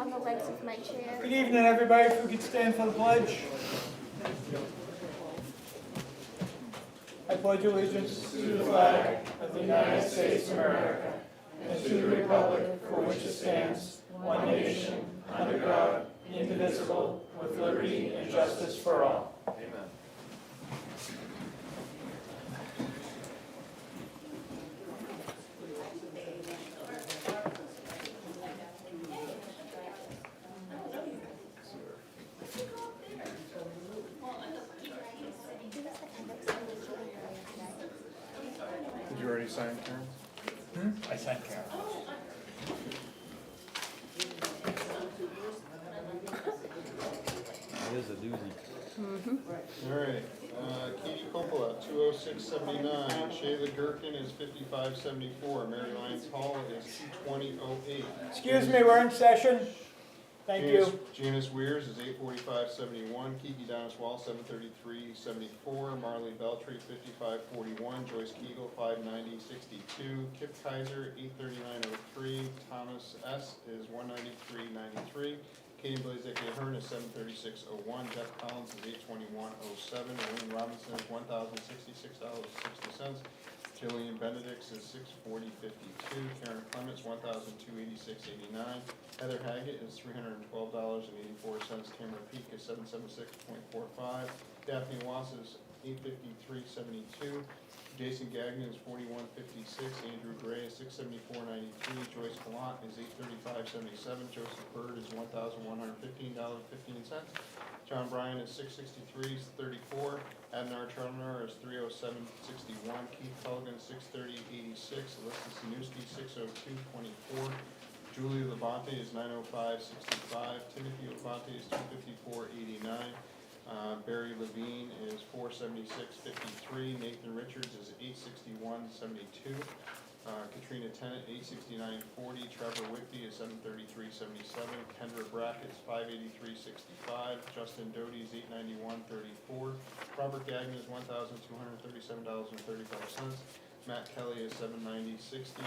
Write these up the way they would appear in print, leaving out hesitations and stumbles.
on the legs of my chair. Good evening, everybody. If we could stand for the pledge. I pledge allegiance to the flag of the United States of America and to the republic for which it stands, one nation, under God, indivisible, with liberty and justice for all. Amen. Did you already sign, Karen? I signed Karen. It is a doozy. All right, Katie Coppola, 20679. Shayla Gherkin is 5574. Mary Lyons Hall is 22008. Excuse me, we're in session. Thank you. Janice Weirs is 84571. Kiki Doniswall, 73374. Marley Beltry, 5541. Joyce Kegel, 59062. Kip Kaiser, 83903. Thomas S. is 19393. Katie Blazek Ahern is 73601. Jeff Collins is 82107. William Robinson is $1,066.60. Jillian Benedicts is $640.52. Karen Clements $1,286.89. Heather Haggett is $312.84. Tamara Peak is $776.45. Daphne Wass is $853.72. Jason Gagnon is $41.56. Andrew Gray is $674.93. Joyce Gallant is $835.77. Joseph Bird is $1,115.15. John Bryan is $663.34. Adnar Charnar is $307.61. Keith Culligan is $630.86. Alyssa Sanuski $602.24. Julie Labonte is $905.65. Timothy Labonte is $254.89. Barry Levine is $476.53. Nathan Richards is $861.72. Katrina Tennant, $869.40. Trevor Whitby is $733.77. Kendra Brackett is $583.65. Justin Doty is $891.34. Robert Gagnon is $1,237.35. Matt Kelly is $790.60.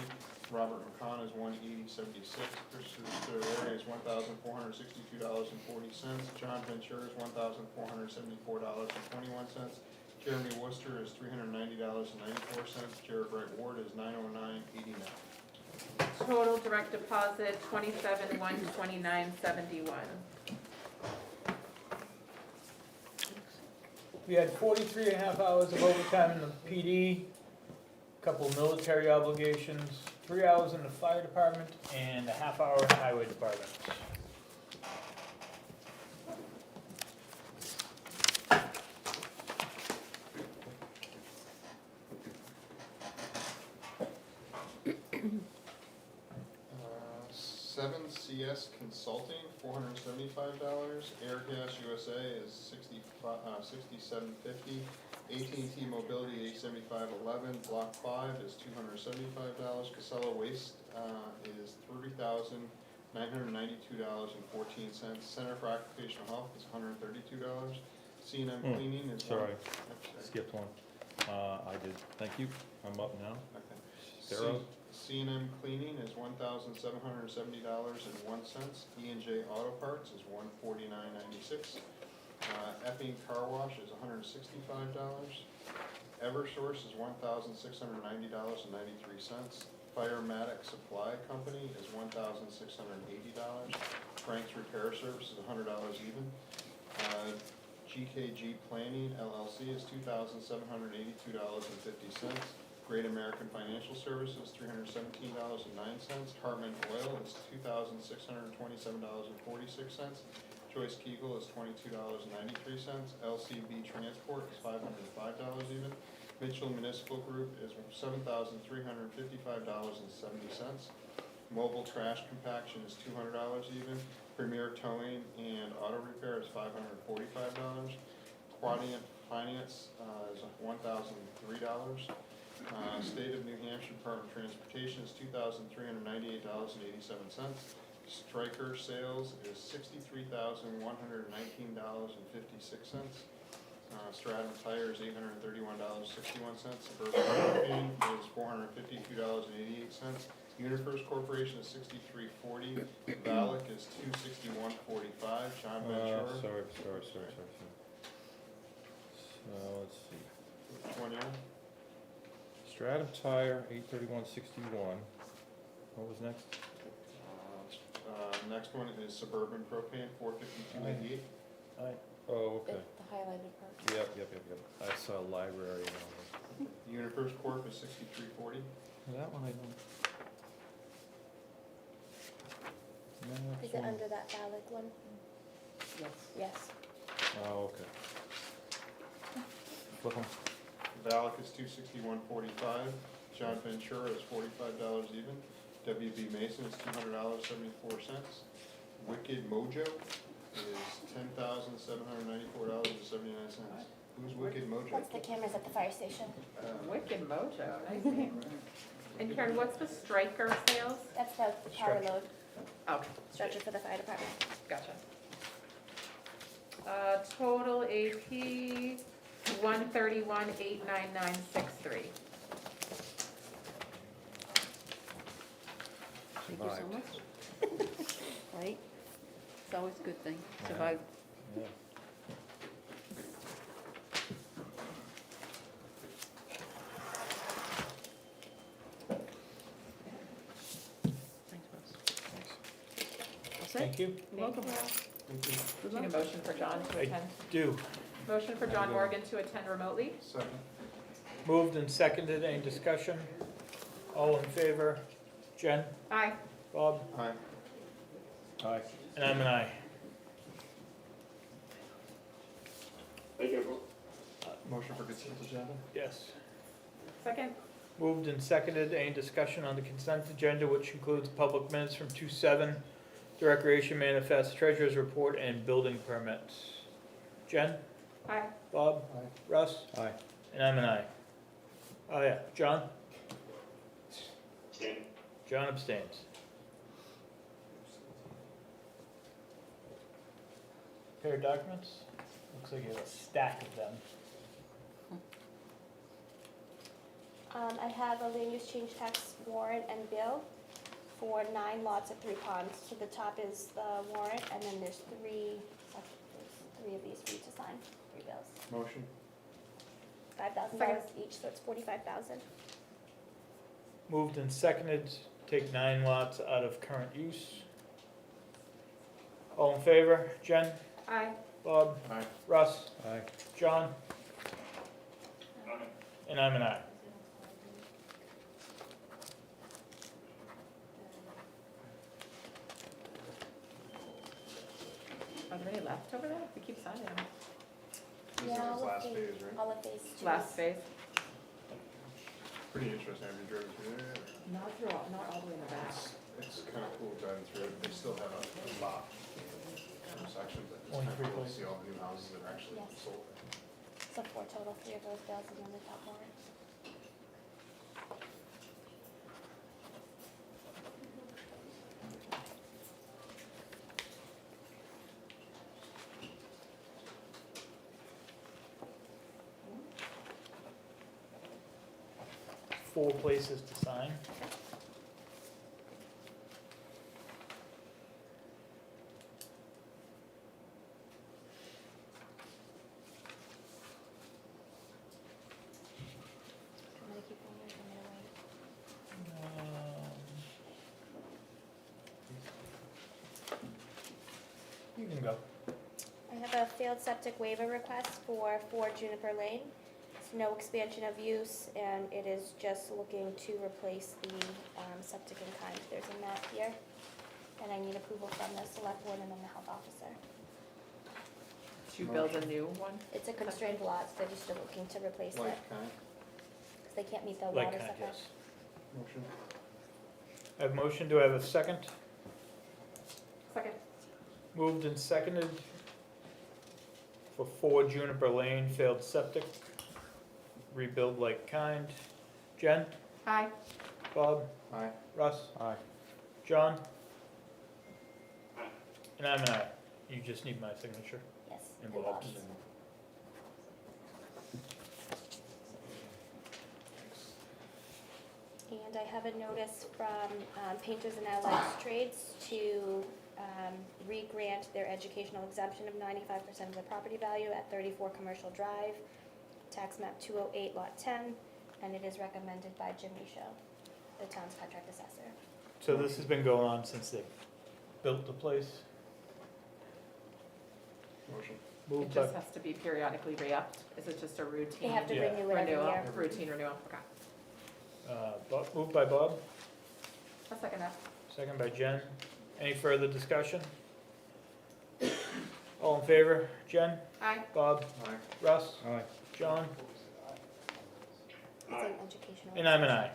Robert McCon is $180.76. Christopher Larry is $1,462.40. John Ventura is $1,474.21. Jeremy Worcester is $390.94. Jared Bright Ward is $909.89. Total direct deposit, $27,129.71. We had 43 and a half hours of overtime in the PD, a couple of military obligations, 3 hours in the fire department, and a half hour in the highway department. Seven CS Consulting, $475. Airgas USA is $67.50. AT&T Mobility, $875.11. Block 5 is $275. Casella Waste is $30,992.14. Center for Occupational Health is $132. C&M Cleaning is Sorry, skipped one. I did. Thank you. I'm up now. Okay. Sarah? C&M Cleaning is $1,770.01. E&J Auto Parts is $149.96. Epping Car Wash is $165. Eversource is $1,690.93. Firematic Supply Company is $1,680. Frank's Repair Service is $100 even. GKG Planning LLC is $2,782.50. Great American Financial Services, $317.09. Hartman Oil is $2,627.46. Joyce Kegel is $22.93. LCB Transport is $505 even. Mitchell Municipal Group is $7,355.70. Mobile Trash Compaction is $200 even. Premier Towing and Auto Repair is $545. Quadient Finance is $1,003. State of New Hampshire Department of Transportation is $2,398.87. Stryker Sales is $63,119.56. Stratum Tire is $831.61. Suburban Propane is $452.88. UniFirst Corporation is 6340, Valak is 26145, John Ventura. Sorry. So, let's see. Which one, Aaron? Stratum Tire, 83161. What was next? Next one is Suburban Propane, 45288. Oh, okay. The highlighted part. Yep. I saw library and all UniFirst Corp is 6340. that. That one I don't. Next Is it one. under that valid one? Yes. Yes. Oh, okay. Flip 'em. Valak is 26145. John Ventura is $45 even. WB Mason is $200.74. Wicked Mojo is $10,794.79. Who's Wicked Mojo? That's the cameras at the fire station. Wicked Mojo, nice name. And Karen, what's the striker sales? That's the power Stretcher. load Oh, stretcher for the fire department. gotcha. Total AP, 131,89963. Thank you so Survived. much. Right? It's always a good thing. Yeah. Survive. Yeah. Thanks, Russ. All set? Thank you. You're welcome. Thank you. Good Need a luck. motion for John to I attend? do. Motion for John Morgan to attend remotely? Second. Moved and seconded, any discussion? All in favor? Jen? Aye. Bob? Aye. Aye. And I'm an aye. Motion for consent agenda? Yes. Second? Moved and seconded, any discussion on the consent agenda, which includes public minutes from 2/7, the recreation manifest, treasurer's report, and building permits. Jen? Aye. Bob? Aye. Russ? Aye. And I'm an aye. Oh, yeah, John? John abstains. Pair of documents? Looks like you have a stack of them. I have a land use change tax warrant and bill for 9 lots at 3 ponds. So the top is the warrant, and then there's three of these for you to sign, 3 bills. Motion? $5,000 each, so it's $45,000. Moved and seconded, take 9 lots out of current use. All in favor? Jen? Aye. Bob? Aye. Russ? Aye. John? And I'm an aye. Are there any left over there? We keep signing them. This is his last phase, right? All of phase 2. Last phase. Pretty interesting, have you driven through there? Not not all the way in the back. It's kind of cool driving through it, they still have a lot, some sections that it's Only kind of 3 cool to places. see all the new houses that are actually Yes. sold. So 4 total, 3 of those bills, and then the top warrant. Four places to sign. I'm gonna keep going, I'm gonna wait. You can go. I have a failed septic waiver request for 4 Juniper Lane. It's no expansion of use, and it is just looking to replace the septic in kind. There's a map here, and I need approval from the select board and then the health officer. To build a new one? It's a constrained lot, so they're just looking to replace it, Like kind, because they can't meet the Like water kind, setback. yes. motion? I have motion, do I have a second? Second. Moved and seconded for 4 Juniper Lane, failed septic, rebuild like kind. Jen? Aye. Bob? Aye. Russ? Aye. John? And I'm an aye. You just need my signature. Yes, And and Bob's. Bob's. And I have a notice from Painters and Allied Trades to re-grant their educational exemption of 95% of the property value at 34 Commercial Drive, tax map 208, lot 10, and it is recommended by Jim Michaud, the town's contract assessor. So this has been going on since they built the place? Motion. It Moved by, just has to be periodically re-upped? Is it just a routine? They have to Yeah. renew it every Renewal, year. routine renewal, okay. moved by Bob, I'll second that. second by Jen. Any further discussion? All in favor? Jen? Aye. Bob? Aye. Russ? Aye. John? It's an educational. And I'm an aye.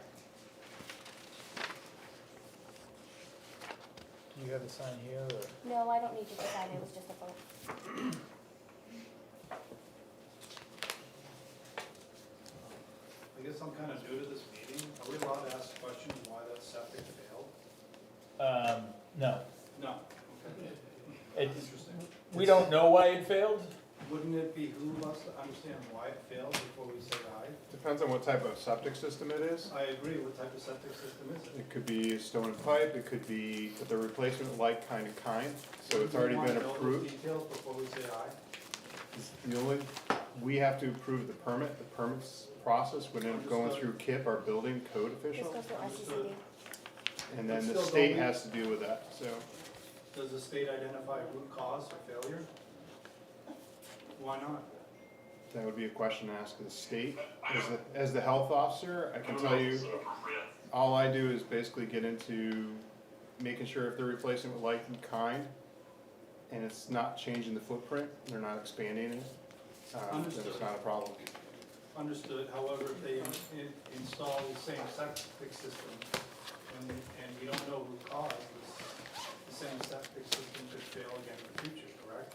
Do you have a sign here, or? No, I don't need you to sign, it was just a vote. I guess I'm kind of new to this meeting. Are we allowed to ask questions why that septic failed? No. No. Okay. It's, Interesting. we don't know why it failed. Wouldn't it behoove us to understand why it failed before we say aye? Depends on what type of septic system it is. I agree. What type of septic system is it? It could be a stone and pipe, it could be the replacement like kind, so it's already been Do we want to know those approved. details before we say aye? The only, we have to approve the permits process when it's going through KIP, our building code This official, goes to Understood. SCCD. and then the Still state don't we- has to deal with that, so. Does the state identify root cause for failure? Why not? That would be a question to ask the state. As the health officer, I can tell you, all I do is basically get into making sure if they're replacing with like and kind, and it's not changing the footprint, they're not expanding it, then it's not a problem. Understood. However, if they install the same septic system and you don't know root cause, the same septic system could fail again in the future, correct?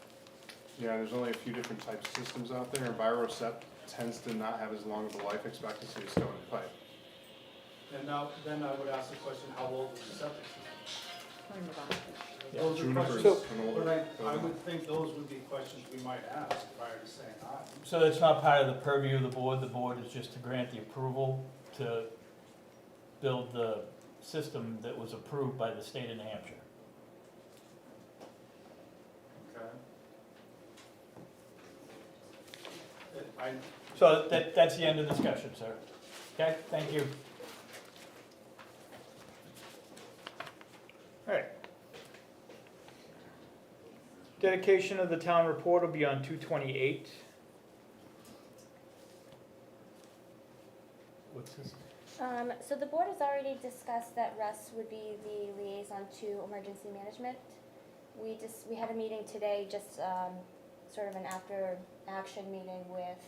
Yeah, there's only a few different types of systems out there, and Virosep tends to not have as long of a life expectancy as stone and pipe. And now, then I would ask the question, how old is the septic system? Let me move on. Yeah. Those are Juniper's questions, an older but I building. would think those would be questions we might ask prior to saying aye. So that's not part of the purview of the board is just to grant the approval to build the system that was approved by the state of New Hampshire. Okay. I, So that's the end of discussion, sir. Okay, thank you. All right. Dedication of the town report will be on 2/28. What's this? So the board has already discussed that Russ would be the liaison to emergency management. We had a meeting today, just sort of an after-action meeting with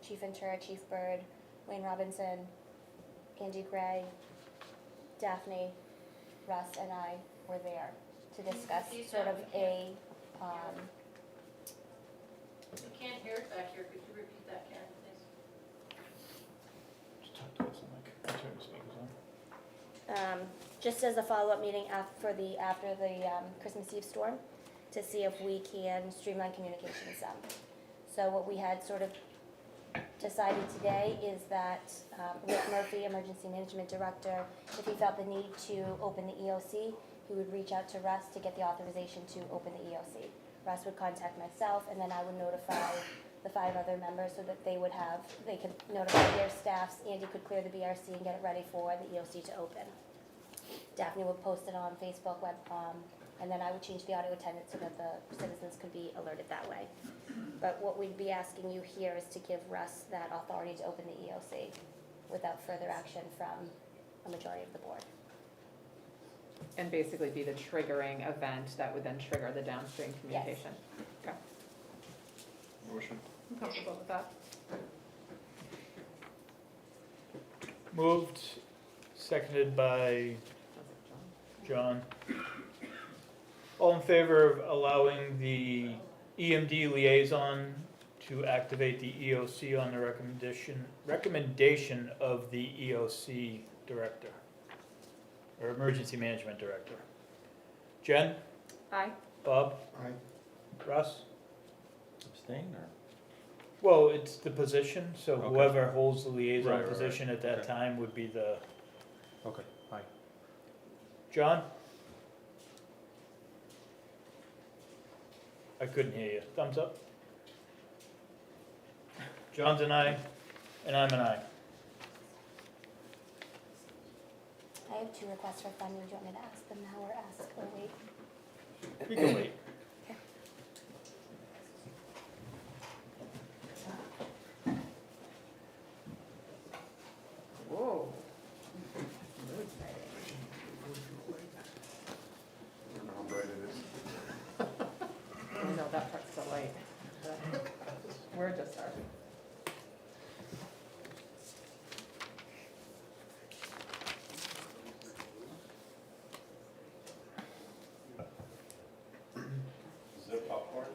Chief Ventura, Chief Bird, Wayne Robinson, Andy Gray, Daphne, Russ, and I were there to discuss sort of a, We can't hear it back here, could you repeat that, Karen, please? Just talk to us, I'm like, turn the speakers on. just as a follow-up meeting after the Christmas Eve storm, to see if we can streamline communications some. So what we had sort of decided today is that Rick Murphy, Emergency Management Director, if he felt the need to open the EOC, he would reach out to Russ to get the authorization to open the EOC. Russ would contact myself, and then I would notify the 5 other members so that they could notify their staffs. Andy could clear the BRC and get it ready for the EOC to open. Daphne would post it on Facebook, and then I would change the audio attendant so that the citizens could be alerted that way. But what we'd be asking you here is to give Russ that authority to open the EOC without further action from a majority of the board. And basically be the triggering event that would then trigger the downstream communication. Okay, Motion. I'm comfortable with that. Moved, seconded by That's it, John. John. All in favor of allowing the EMD liaison to activate the EOC on the recommendation of the EOC director, or emergency management director? Jen? Aye. Bob? Aye. Russ? Abstain or? Well, it's the position, so Okay. whoever holds the liaison Right, right, right. position at that Okay. time would be the Okay, aye. John? I couldn't hear you. Thumbs up? John's an aye, and I'm an aye. I have 2 requests for funding. Do you want me to ask them now or ask or wait? We can wait. Whoa. I don't know how bright it is. I know, that part's the light. We're just starting. Is there popcorn?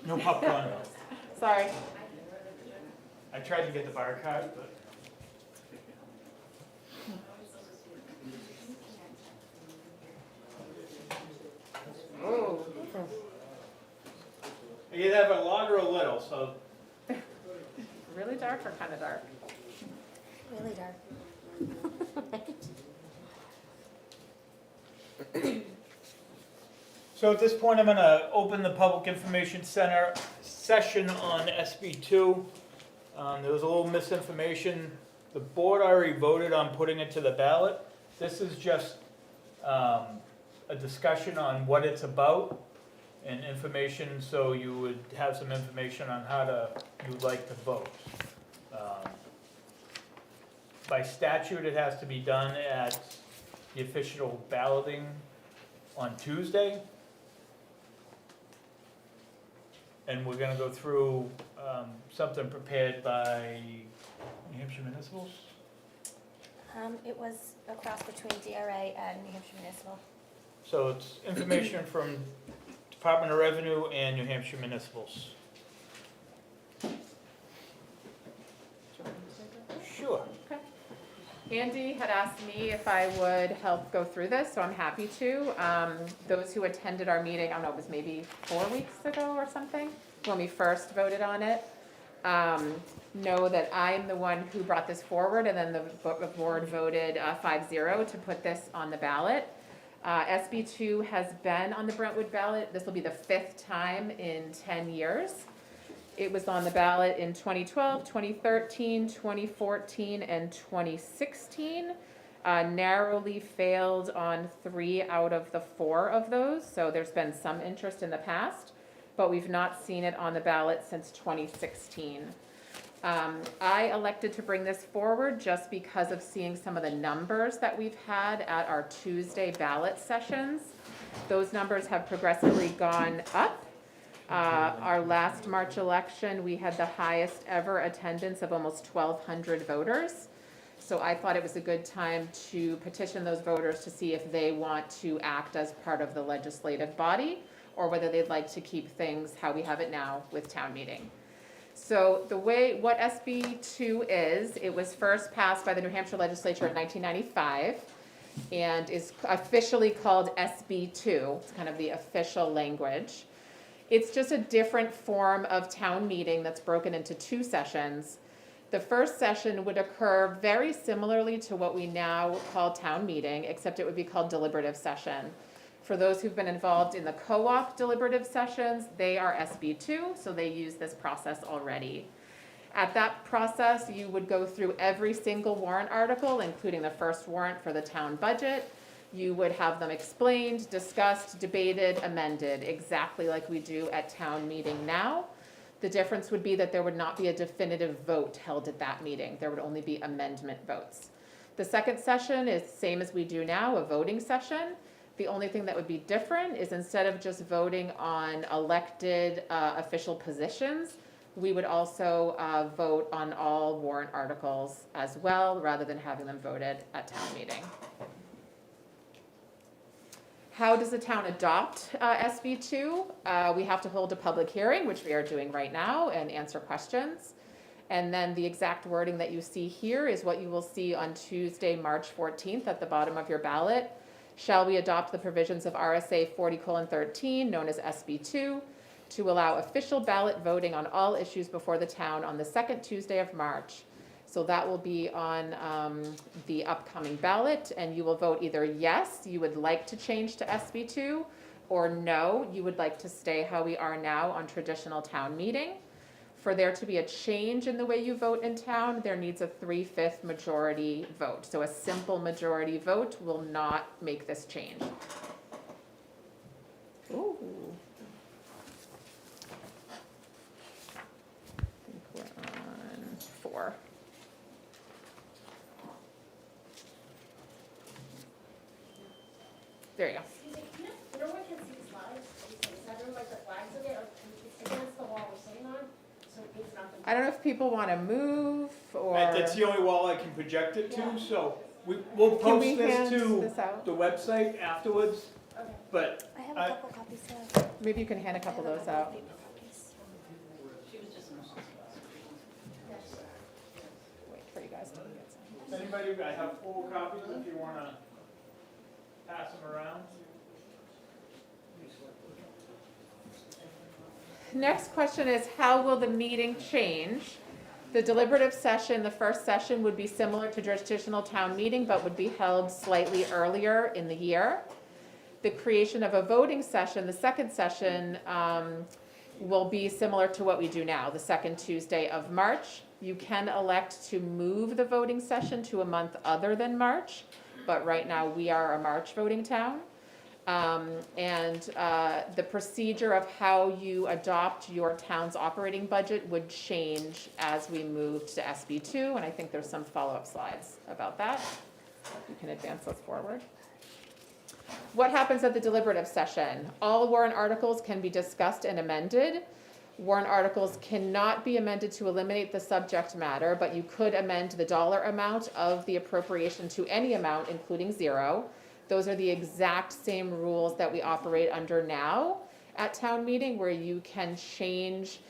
No popcorn. Sorry. I tried to get the bar card, but. Oh. You either have a lot or a little, so. Really dark or kind of dark? Really dark. So at this point, I'm gonna open the Public Information Center session on SB2. There was a little misinformation. The board already voted on putting it to the ballot. This is just a discussion on what it's about and information, so you would have some information on how you'd like to vote. By statute, it has to be done at the official balloting on Tuesday. And we're gonna go through something prepared by New Hampshire Municipals. It was a cross between DRA and New Hampshire Municipal. So it's information from Department of Revenue and New Hampshire Municipals. Sure. Andy had asked me if I would help go through this, so I'm happy to. Those who attended our meeting, I don't know, it was maybe 4 weeks ago or something, when we first voted on it, know that I'm the one who brought this forward, and then the board voted 5-0 to put this on the ballot. SB2 has been on the Brentwood ballot. This will be the 5th time in 10 years. It was on the ballot in 2012, 2013, 2014, and 2016. Narrowly failed on 3 out of the 4 of those, so there's been some interest in the past, but we've not seen it on the ballot since 2016. I elected to bring this forward just because of seeing some of the numbers that we've had at our Tuesday ballot sessions. Those numbers have progressively gone up. Our last March election, we had the highest ever attendance of almost 1,200 voters. So I thought it was a good time to petition those voters to see if they want to act as part of the legislative body, or whether they'd like to keep things how we have it now with town meeting. So what SB2 is, it was first passed by the New Hampshire legislature in 1995 and is officially called SB2. It's kind of the official language. It's just a different form of town meeting that's broken into 2 sessions. The first session would occur very similarly to what we now call town meeting, except it would be called deliberative session. For those who've been involved in the co-op deliberative sessions, they are SB2, so they use this process already. At that process, you would go through every single warrant article, including the first warrant for the town budget. You would have them explained, discussed, debated, amended, exactly like we do at town meeting now. The difference would be that there would not be a definitive vote held at that meeting. There would only be amendment votes. The second session is same as we do now, a voting session. The only thing that would be different is instead of just voting on elected official positions, we would also vote on all warrant articles as well, rather than having them voted at town meeting. How does the town adopt SB2? We have to hold a public hearing, which we are doing right now, and answer questions. And then the exact wording that you see here is what you will see on Tuesday, March 14th at the bottom of your ballot. Shall we adopt the provisions of RSA 40:13, known as SB2, to allow official ballot voting on all issues before the town on the second Tuesday of March, So that will be on the upcoming ballot, and you will vote either yes, you would like to change to SB2, or no, you would like to stay how we are now on traditional town meeting. For there to be a change in the way you vote in town, there needs a 3/5 majority vote. So a simple majority vote will not make this change. Ooh. I think we're on 4. There you go. Excuse me, no one can see the slides, is that room like the flags of it, or it's against the wall we're sitting on, so it means nothing. I don't know if people want to move or. That's the only wall I can project it Yeah. to, so we'll Can post we this hand to this out? the website afterwards, Okay. but I have I- a couple copies too. Maybe you can hand a couple of those out. Paper copies. She was just in the hospital. Wait for you guys to get some. anybody, I have 4 copies if you wanna pass them around. Next question is, how will the meeting change? The deliberative session, the first session, would be similar to traditional town meeting, but would be held slightly earlier in the year. The creation of a voting session, the second session, will be similar to what we do now, the second Tuesday of March. You can elect to move the voting session to a month other than March, but right now we are a March voting town. The procedure of how you adopt your town's operating budget would change as we moved to SB2, and I think there's some follow-up slides about that. You can advance those forward. What happens at the deliberative session? All warrant articles can be discussed and amended. Warrant articles cannot be amended to eliminate the subject matter, but you could amend the dollar amount of the appropriation to any amount, including 0. Those are the exact same rules that we operate under now at town meeting, where you can change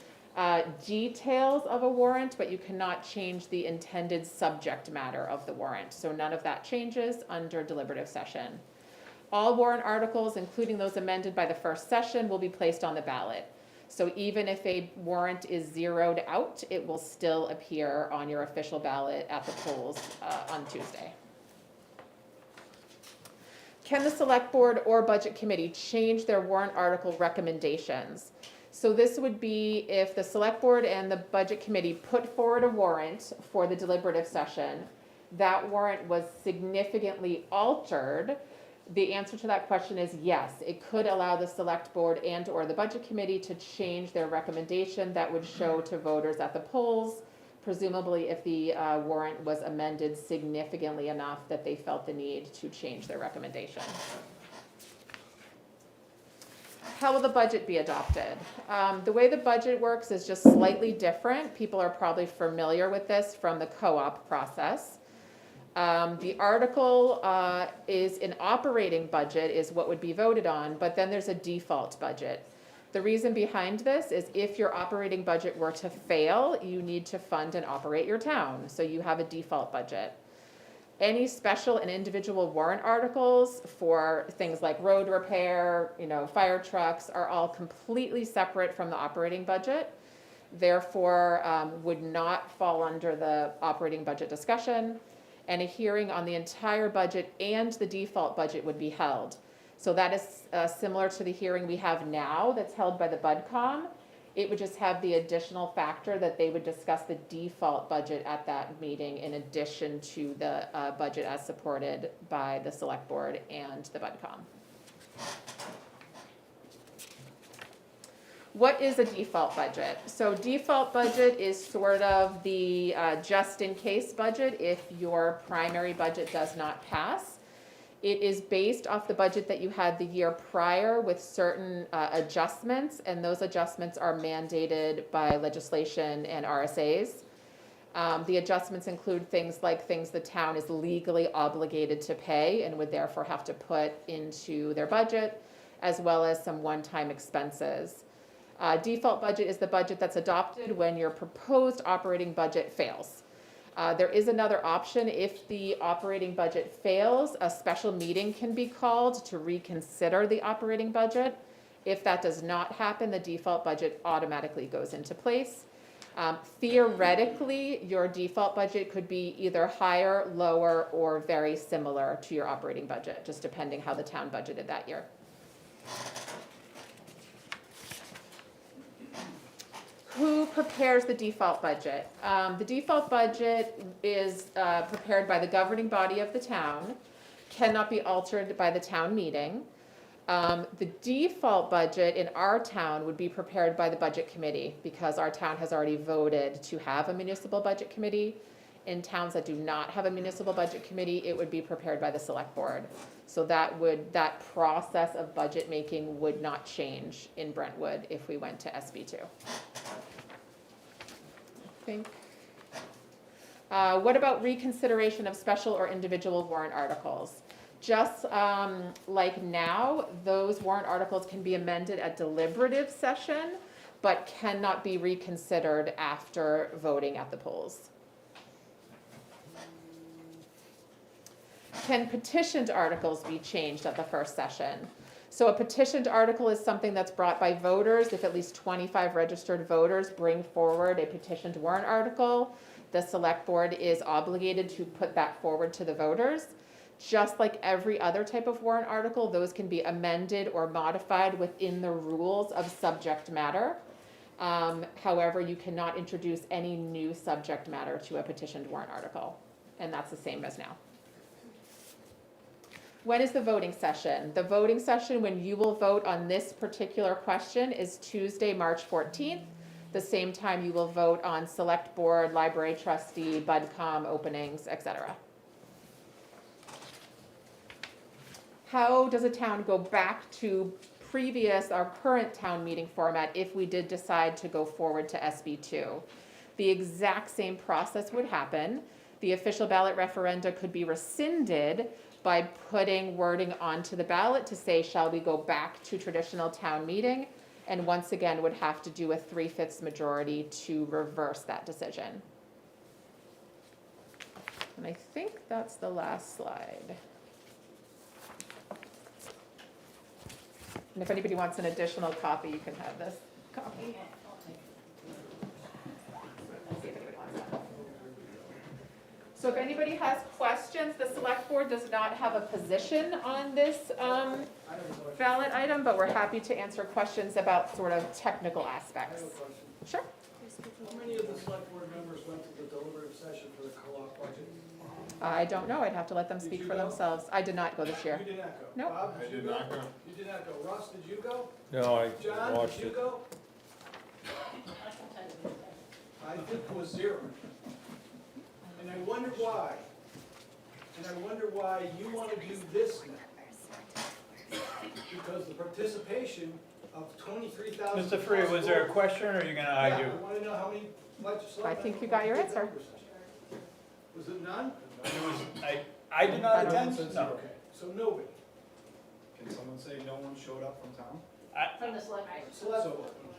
details of a warrant, but you cannot change the intended subject matter of the warrant. So none of that changes under deliberative session. All warrant articles, including those amended by the first session, will be placed on the ballot. So even if a warrant is zeroed out, it will still appear on your official ballot at the polls on Tuesday. Can the select board or budget committee change their warrant article recommendations? So this would be if the select board and the budget committee put forward a warrant for the deliberative session, that warrant was significantly altered. The answer to that question is yes. It could allow the select board and or the budget committee to change their recommendation that would show to voters at the polls, presumably if the warrant was amended significantly enough that they felt the need to change their recommendation. How will the budget be adopted? The way the budget works is just slightly different. People are probably familiar with this from the co-op process. The article is an operating budget is what would be voted on, but then there's a default budget. The reason behind this is if your operating budget were to fail, you need to fund and operate your town, so you have a default budget. Any special and individual warrant articles for things like road repair, fire trucks are all completely separate from the operating budget, therefore would not fall under the operating budget discussion, and a hearing on the entire budget and the default budget would be held. So that is similar to the hearing we have now that's held by the BudCom. It would just have the additional factor that they would discuss the default budget at that meeting in addition to the budget as supported by the Select Board and the BudCom. What is a default budget? So default budget is sort of the just-in-case budget if your primary budget does not pass. It is based off the budget that you had the year prior with certain adjustments, and those adjustments are mandated by legislation and RSAs. The adjustments include things like things the town is legally obligated to pay and would therefore have to put into their budget, as well as some one-time expenses. Default budget is the budget that's adopted when your proposed operating budget fails. There is another option. If the operating budget fails, a special meeting can be called to reconsider the operating budget. If that does not happen, the default budget automatically goes into place. Theoretically, your default budget could be either higher, lower, or very similar to your operating budget, just depending how the town budgeted that year. Who prepares the default budget? The default budget is prepared by the governing body of the town, cannot be altered by the town meeting. The default budget in our town would be prepared by the budget committee because our town has already voted to have a municipal budget committee. In towns that do not have a municipal budget committee, it would be prepared by the select board. So that process of budget making would not change in Brentwood if we went to SB2. What about reconsideration of special or individual warrant articles? Just like now, those warrant articles can be amended at deliberative session, but cannot be reconsidered after voting at the polls. Can petitioned articles be changed at the first session? So a petitioned article is something that's brought by voters. If at least 25 registered voters bring forward a petitioned warrant article, the select board is obligated to put that forward to the voters. Just like every other type of warrant article, those can be amended or modified within the rules of subject matter. However, you cannot introduce any new subject matter to a petitioned warrant article, and that's the same as now. When is the voting session? The voting session when you will vote on this particular question is Tuesday, March 14th, the same time you will vote on select board, library trustee, budcom openings, etc. How does a town go back to our current town meeting format if we did decide to go forward to SB2? The exact same process would happen. The official ballot referenda could be rescinded by putting wording onto the ballot to say, shall we go back to traditional town meeting? And once again, would have to do a 3/5 majority to reverse that decision. And I think that's the last slide. And if anybody wants an additional copy, you can have this copy. Let's see if anybody wants that. So if anybody has questions, the select board does not have a position on this ballot item, but we're happy to answer questions about sort of technical aspects. Sure. How many of the select board members went to the deliberative session for the co-op budget? I don't know, I'd have to let them speak for themselves. I did not go this year. You did not go? Nope. Bob, I did not go. You did not go. Russ, did you go? No, I John, watched did you it. go? I can tell you that. I think it was 0. And I wonder why. And I wonder why you want to do this now. Because the participation of 23,000. Mr. Freer, was there a question, or are you gonna argue? Yeah, I want to know how many legislators. I think you got your answer. Was it none? I did not I don't attend, no. Okay, so nobody. Can someone say no one showed up from town? From the select. Select So,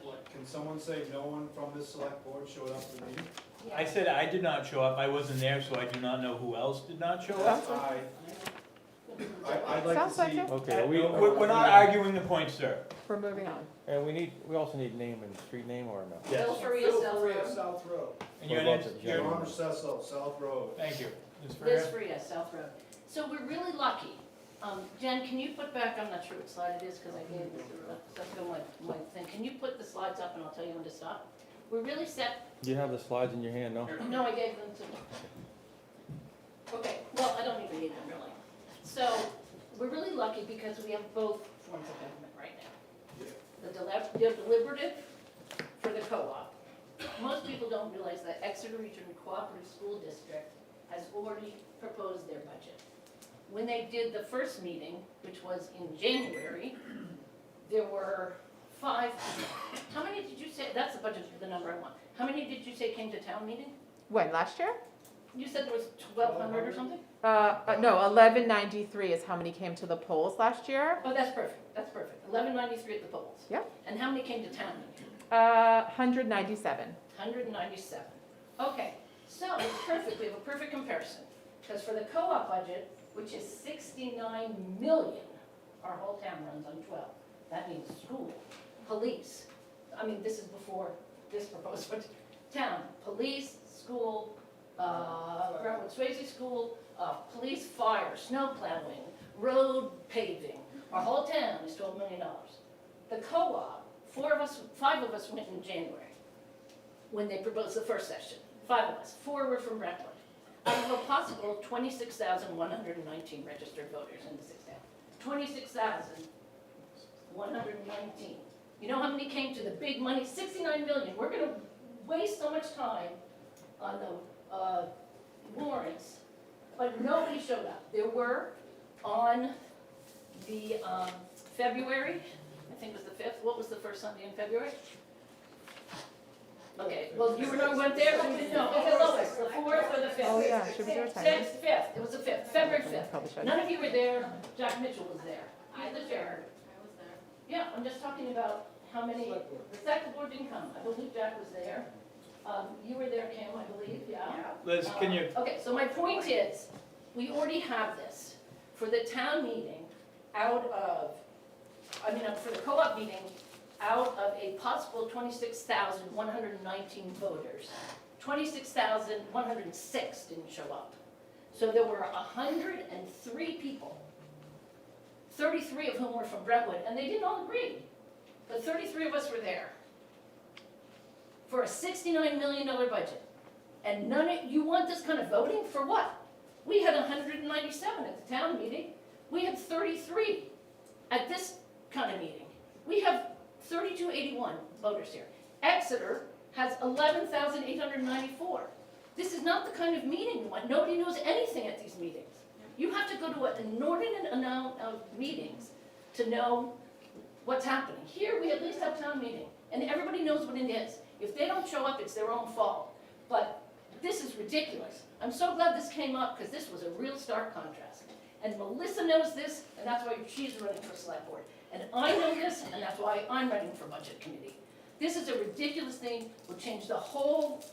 board. can someone say no one from this select board showed up to the meeting? I said I did not show up, I wasn't there, so I do not know who else did not show up. I'd like to Sounds like see. it. Okay, We're not arguing the point, sir. We're moving on. and we also need name and street name or no? Yes. Bill Faria, Phil South Faria, Road. South Road. And your What name, about the your, gentleman? John Cecil, South Road. thank you. Ms. Liz Freer? Faria, South Road. So we're really lucky. Jen, can you put back, I'm not sure what slide it is, because I gave my thing. Can you put the slides up and I'll tell you when to stop? We're really set. You have the slides in your hand, no? No, I gave them to. Okay, well, I don't even need them really. So, we're really lucky because we have both forms of government right now. The deliberative for the co-op. Most people don't realize that Exeter Regional Cooperative School District has already proposed their budget. When they did the first meeting, which was in January, there were 5, how many did you say, that's the budget, the number I want. How many did you say came to town meeting? When, last year? You said there was 1,200 or something? No, 1193 is how many came to the polls last year. Oh, that's perfect, that's perfect. 1193 at the polls. Yep. And how many came to town meeting? 197. 197. Okay, so it's perfect, we have a perfect comparison. Because for the co-op budget, which is 69 million, our whole town runs on 12. That means school, police. I mean, this is before this proposed budget. town, police, school, Brentwood Swayze School, police, fire, snow plowing, road paving, our whole town is $12 million. The co-op, 5 of us went in January, when they proposed the first session, 5 of us, 4 were from Brentwood. Out of a possible 26,119 registered voters in the 6 towns. 26,119. You know how many came to the big money? 69 million. We're gonna waste so much time on the warrants, but nobody showed up. There were on the February, I think it was the 5th, what was the first Sunday in February? Okay, well, you weren't there, so you didn't know. Okay, Lois, the 4th or the 5th? Oh, yeah, should we do a time? 6th, 5th, it was the 5th, February 5th. Probably should. None of you were there, Jack Mitchell was there. He's the chair. Yeah, I'm just talking about how many, the select board didn't come, I believe Jack was there. You were there, Kim, I believe, yeah? Liz, can you, Okay, so my point is, we already have this for the town meeting for the co-op meeting, out of a possible 26,119 voters, 26,106 didn't show up. So there were 103 people, 33 of whom were from Brentwood, and they didn't all agree, but 33 of us were there for a $69 million budget. And you want this kind of voting for what? We had 197 at the town meeting. We had 33 at this kind of meeting. We have 3281 voters here. Exeter has 11,894. This is not the kind of meeting you want. Nobody knows anything at these meetings. You have to go to an inordinate amount of meetings to know what's happening. Here, we at least have town meeting, and everybody knows what it is. If they don't show up, it's their own fault. But this is ridiculous. I'm so glad this came up, because this was a real stark contrast. And Melissa knows this, and that's why she's running for select board. And I know this, and that's why I'm running for budget committee. This is a ridiculous thing, will change the whole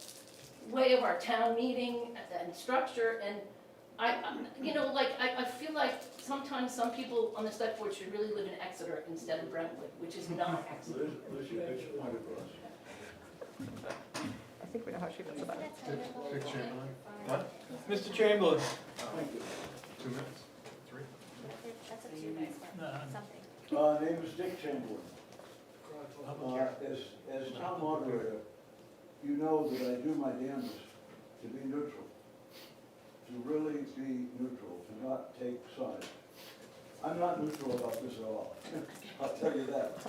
way of our town meeting and structure, and I feel like sometimes some people on the select board should really live in Exeter instead of Brentwood, which is not Exeter. Liz, you get your point across. I think we know how she feels about it. Picture in mind. Mr. Chamberlain? Thank you. 2 minutes? 3? That's up to you guys, but something. Name is Dick Chamberlain. As town moderator, you know that I do my damnedest to be neutral, to really be neutral, to not take sides. I'm not neutral about this at all, I'll tell you that.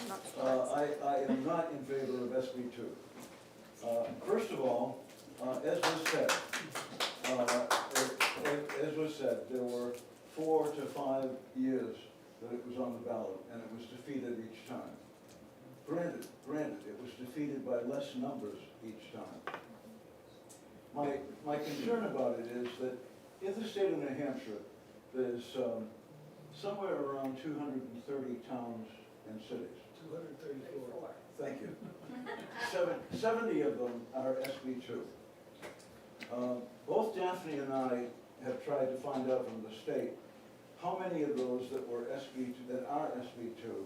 I am not in favor of SB 2. First of all, as was said, there were 4 to 5 years that it was on the ballot, and it was defeated each time. Granted, it was defeated by less numbers each time. My concern about it is that in the state of New Hampshire, there's somewhere around 230 towns and cities. 234. Thank you. 70 of them are SB2. Both Daphne and I have tried to find out from the state how many of those that were SB2, that are SB2,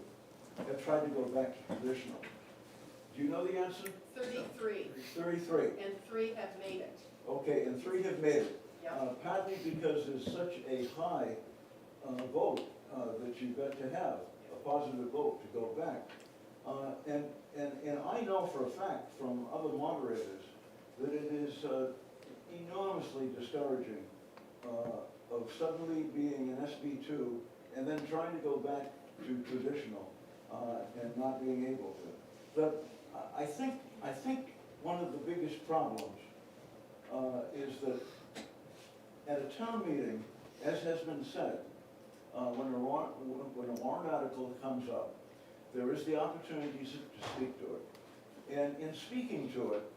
have tried to go back to traditional. Do you know the answer? 33, 33. and 3 have made it. Okay, and 3 have made it. Yep. Partly because there's such a high vote that you've got to have, a positive vote to go back. And I know for a fact from other moderators that it is enormously discouraging of suddenly being an SB2 and then trying to go back to traditional and not being able to. But I think one of the biggest problems is that at a town meeting, as has been said, when a warrant article comes up, there is the opportunity to speak to it. And in speaking to it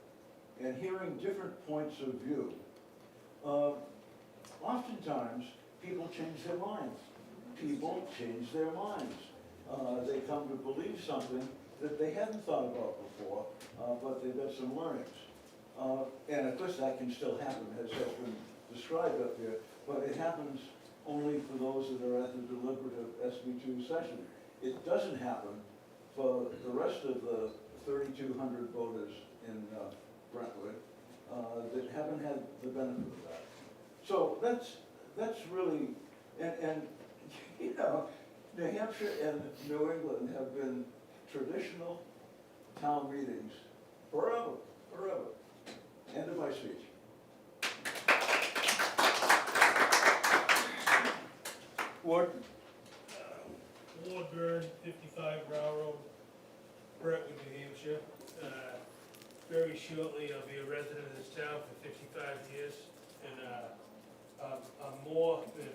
and hearing different points of view, oftentimes people change their minds. People change their minds. They come to believe something that they hadn't thought about before, but they've got some learnings. And of course that can still happen, as has been described up here, but it happens only for those that are at the deliberative SB2 session. It doesn't happen for the rest of the 3,200 voters in Brentwood, that haven't had the benefit of that. So that's really, and, you know, New Hampshire and New England have been traditional town meetings forever. End of my speech. Ward? Ward Burn, 55 Row Road, Brentwood, New Hampshire. Very shortly, I'll be a resident of this town for 55 years, and I'm more than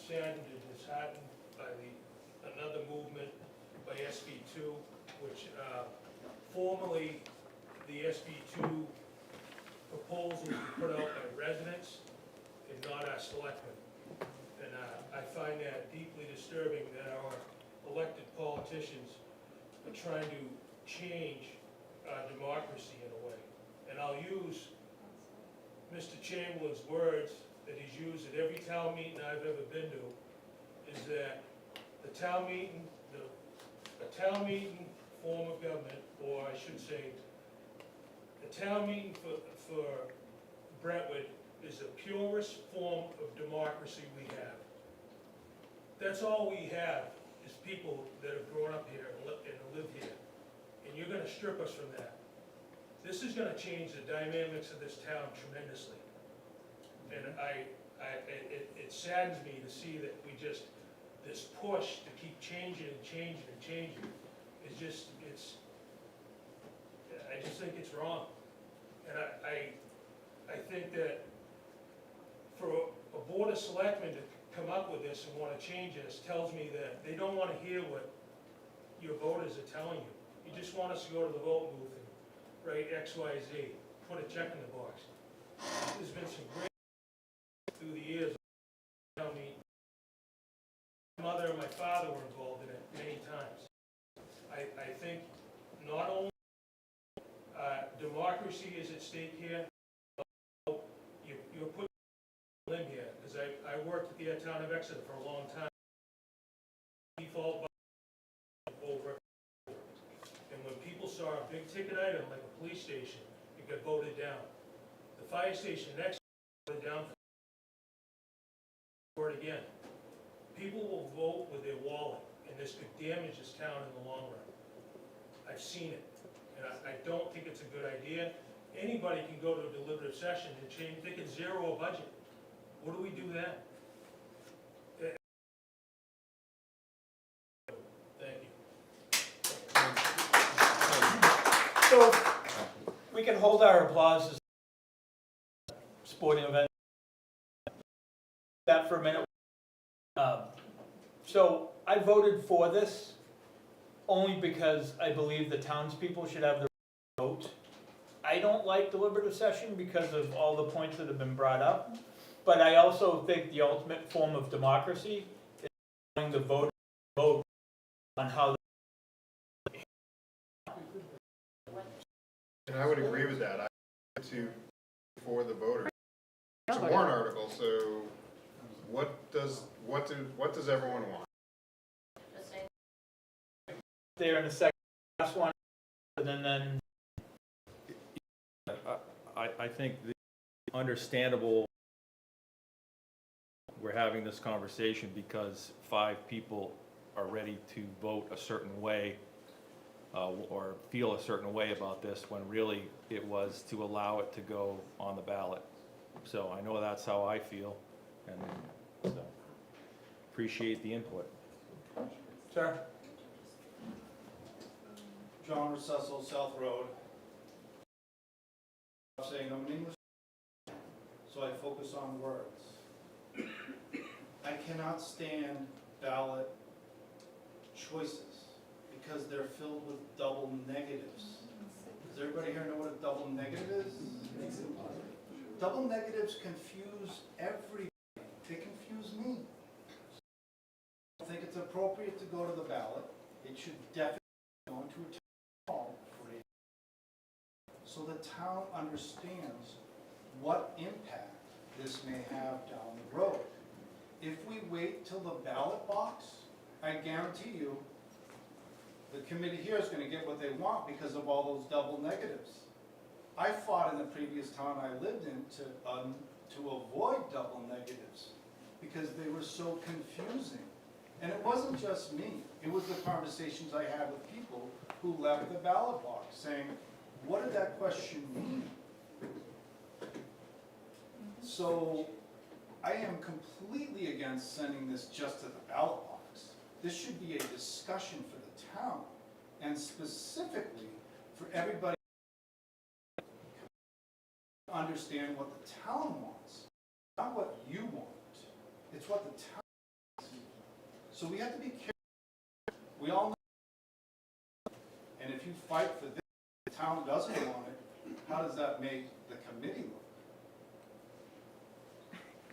saddened and disheartened by another movement by SB2, which formerly the SB2 proposals were put out by residents and not our selectmen. And I find that deeply disturbing that our elected politicians are trying to change our democracy in a way. And I'll use Mr. Chamberlain's words that he's used at every town meeting I've ever been to, is that the town meeting, a town meeting form of government, or I should say, the town meeting for Brentwood is the purest form of democracy we have. That's all we have, is people that have grown up here and live here. And you're gonna strip us from that. This is gonna change the dynamics of this town tremendously. And it saddens me to see that we just, this push to keep changing and changing and changing is just, I just think it's wrong. And I think that for a board of selectmen to come up with this and want to change this tells me that they don't want to hear what your voters are telling you. You just want us to go to the vote booth and write X, Y, Z, put a check in the box. There's been some great through the years. My mother and my father were involved in it many times. I think not only democracy is at stake here, you're putting a limb here, because I worked at the town of Exeter for a long time. Default over, and when people saw a big ticket item like a police station, it got voted down. The fire station next voted down for it again. People will vote with their wallet, and this could damage this town in the long run. I've seen it, and I don't think it's a good idea. Anybody can go to a deliberative session and change, they can zero a budget. What do we do then? Thank you. So, we can hold our applause as a sporting event. That for a minute. So, I voted for this only because I believe the townspeople should have the vote. I don't like deliberative session because of all the points that have been brought up, but I also think the ultimate form of democracy is allowing the vote on how. And I would agree with that. I would to for the voters. It's a warrant article, so what does everyone want? There in the second last one, and then. I think the understandable, we're having this conversation because 5 people are ready to vote a certain way or feel a certain way about this, when really it was to allow it to go on the ballot. So I know that's how I feel, and so appreciate the input. Sir? John Recessel, South Road. I'm saying I'm an English, so I focus on words. I cannot stand ballot choices because they're filled with double negatives. Does everybody here know what a double negative is? Double negatives confuse everybody. They confuse me. I think it's appropriate to go to the ballot. It should definitely go into a town hall for it, so the town understands what impact this may have down the road. If we wait till the ballot box, I guarantee you, the committee here is going to get what they want because of all those double negatives. I fought in the previous town I lived in to avoid double negatives because they were so confusing. And it wasn't just me, it was the conversations I had with people who left the ballot box saying, what did that question mean? So I am completely against sending this just to the ballot box. This should be a discussion for the town, and specifically for everybody to understand what the town wants, not what you want. It's what the town wants. So we have to be careful. We all know. And if you fight for this, the town doesn't want it, how does that make the committee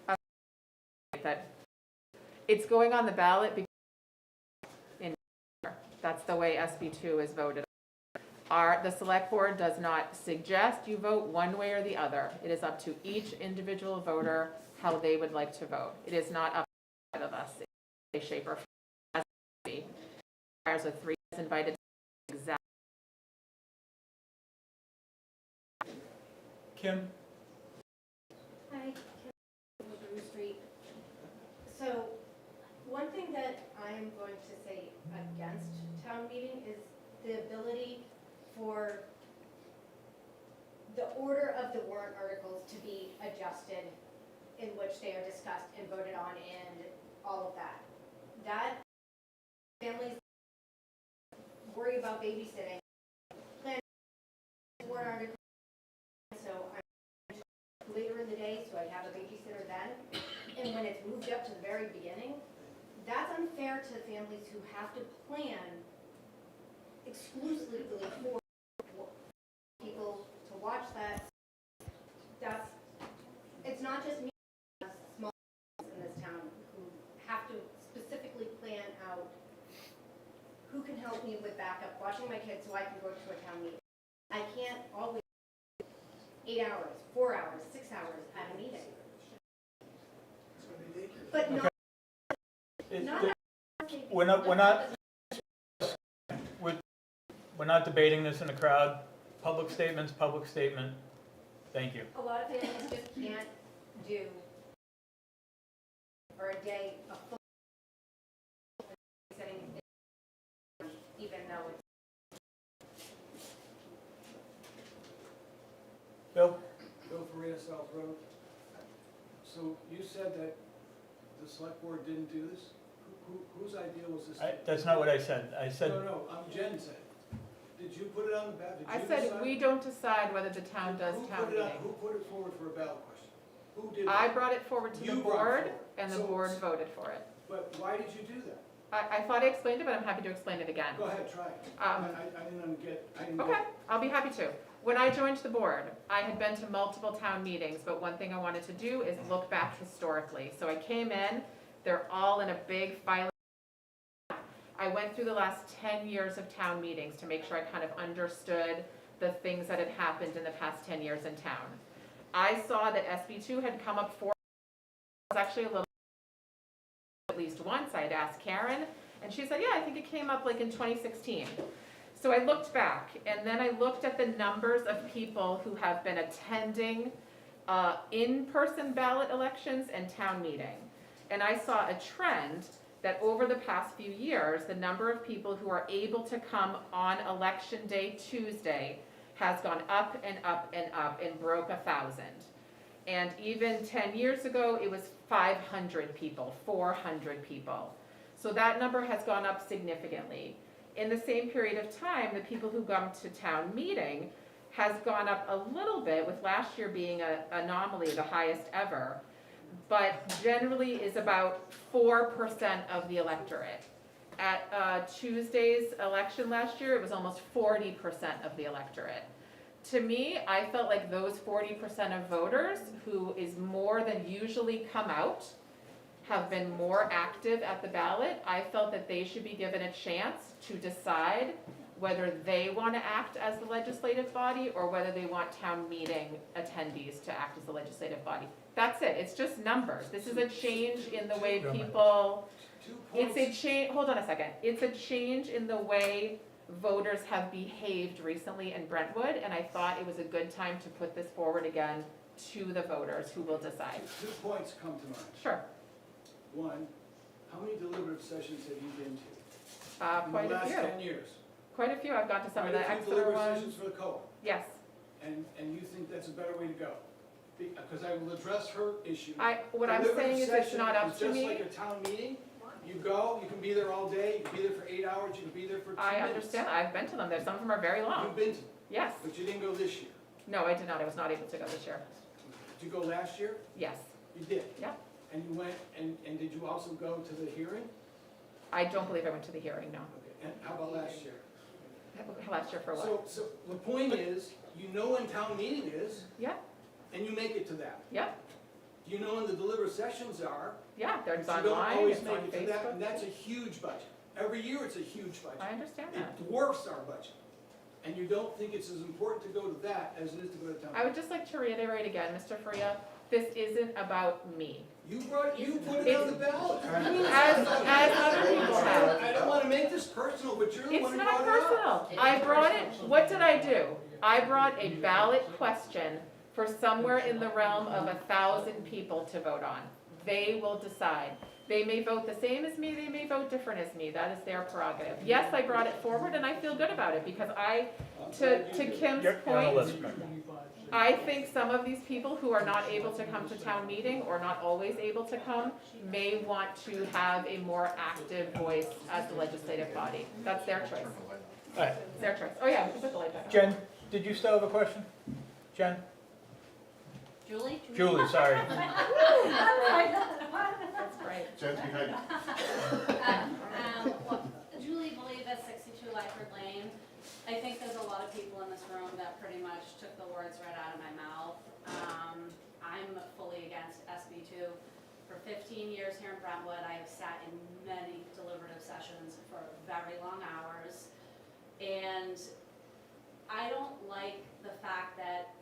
look? That it's going on the ballot because that's the way SB2 is voted. The select board does not suggest you vote one way or the other. It is up to each individual voter how they would like to vote. It is not up to either of us in any shape or form. It requires a 3 invited exact. Kim? Hi, Kim, Blue Street. So, one thing that I'm going to say against town meeting is the ability for the order of the warrant articles to be adjusted in which they are discussed and voted on and all of that. That families worry about babysitting, plan warrant articles, so I'm later in the day, so I'd have a babysitter then. And when it's moved up to the very beginning, that's unfair to families who have to plan exclusively for people to watch that. It's not just me, small in this town who have to specifically plan out who can help me with backup, watching my kids so I can go to a town meeting. I can't always 8 hours, 4 hours, 6 hours at a meeting. But not, We're not debating this in the crowd. Public statement's public statement. Thank you. a lot of families just can't do, or a day, a full setting, even though it's. Bill? Bill Farina, South Road. So you said that the select board didn't do this? Whose idea was this? That's not what I said. I said, No, Jen said. Did you put it on the ballot? I said we don't decide whether the town does town meeting. Who put it forward for a ballot question? Who did I that? brought it forward to the You brought it board, forward. and the So- board voted for it. But why did you do that? I thought I explained it, but I'm happy to explain it again. Go ahead, try it. I didn't get. Okay, I'll be happy to. When I joined the board, I had been to multiple town meetings, but one thing I wanted to do is look back historically. So I came in, they're all in a big filing. I went through the last 10 years of town meetings to make sure I kind of understood the things that had happened in the past 10 years in town. I saw that SB2 had come up for, I was actually a little, at least once, I'd asked Karen, and she said, yeah, I think it came up like in 2016. So I looked back, and then I looked at the numbers of people who have been attending in-person ballot elections and town meeting. And I saw a trend that over the past few years, the number of people who are able to come on election day Tuesday has gone up and up and up and broke 1,000. And even 10 years ago, it was 500 people, 400 people. So that number has gone up significantly. In the same period of time, the people who come to town meeting has gone up a little bit, with last year being an anomaly, the highest ever, but generally is about 4% of the electorate. At Tuesday's election last year, it was almost 40% of the electorate. To me, I felt like those 40% of voters, who is more than usually come out, have been more active at the ballot. I felt that they should be given a chance to decide whether they want to act as the legislative body or whether they want town meeting attendees to act as the legislative body. That's it. It's just numbers. This is a change in the way people, it's a change, hold on a second. It's a change in the way voters have behaved recently in Brentwood, and I thought it was a good time to put this forward again to the voters who will decide. 2 points come to mind. Sure, One, how many deliberative sessions have you been to? quite a In few, the last 10 years? quite a few, I've gone to some of the Quite a few Exeter deliberative ones, sessions for the co-op, yes. and you think that's a better way to go? Because I will address her issue. What I'm saying is it's not up to Deliberative session is me. just like a town meeting. You go, you can be there all day, you can be there for 8 hours, you can be there for 2 minutes. I understand, I've been to them, some of them are very long, You've been to them, yes. but you didn't go this year. No, I did not, I was not able to go this year, Did you go last year? yes. You did? Yeah. And you went, and did you also go to the hearing? I don't believe I went to the hearing, no. Okay, and how about last year? Last year for what? So the point is, you know when town meeting is, Yeah, and you make it to that. yeah, You know when the deliberative sessions are, yeah, but there's you don't online, always it's make on it to that, and Facebook. that's a huge budget. Every year it's a huge budget. I understand that. It dwarfs our budget. And you don't think it's as important to go to that as it is to go to town I would just like to reiterate again, Mr. Faria, this isn't about me. You put it on the ballot. As other people have. I don't wanna make this personal, but you're the It's one who not brought it up. personal. I brought it, what did I do? I brought a ballot question for somewhere in the realm of 1,000 people to vote on. They will decide. They may vote the same as me, they may vote different as me, that is their prerogative. Yes, I brought it forward and I feel good about it because to Kim's point, I think some of these people who are not able to come to town meeting or not always able to come may want to have a more active voice as the legislative body. That's their choice. All right, It's their choice. Oh yeah, we can put the light back on. Jen, did you still have a question? Jen? Julie? Julie, sorry. That's great. Jen's behind you. Julie Believe, 62 Lyford Lane. I think there's a lot of people in this room that pretty much took the words right out of my mouth. I'm fully against SB2. For 15 years here in Brentwood, I have sat in many deliberative sessions for very long hours. And I don't like the fact that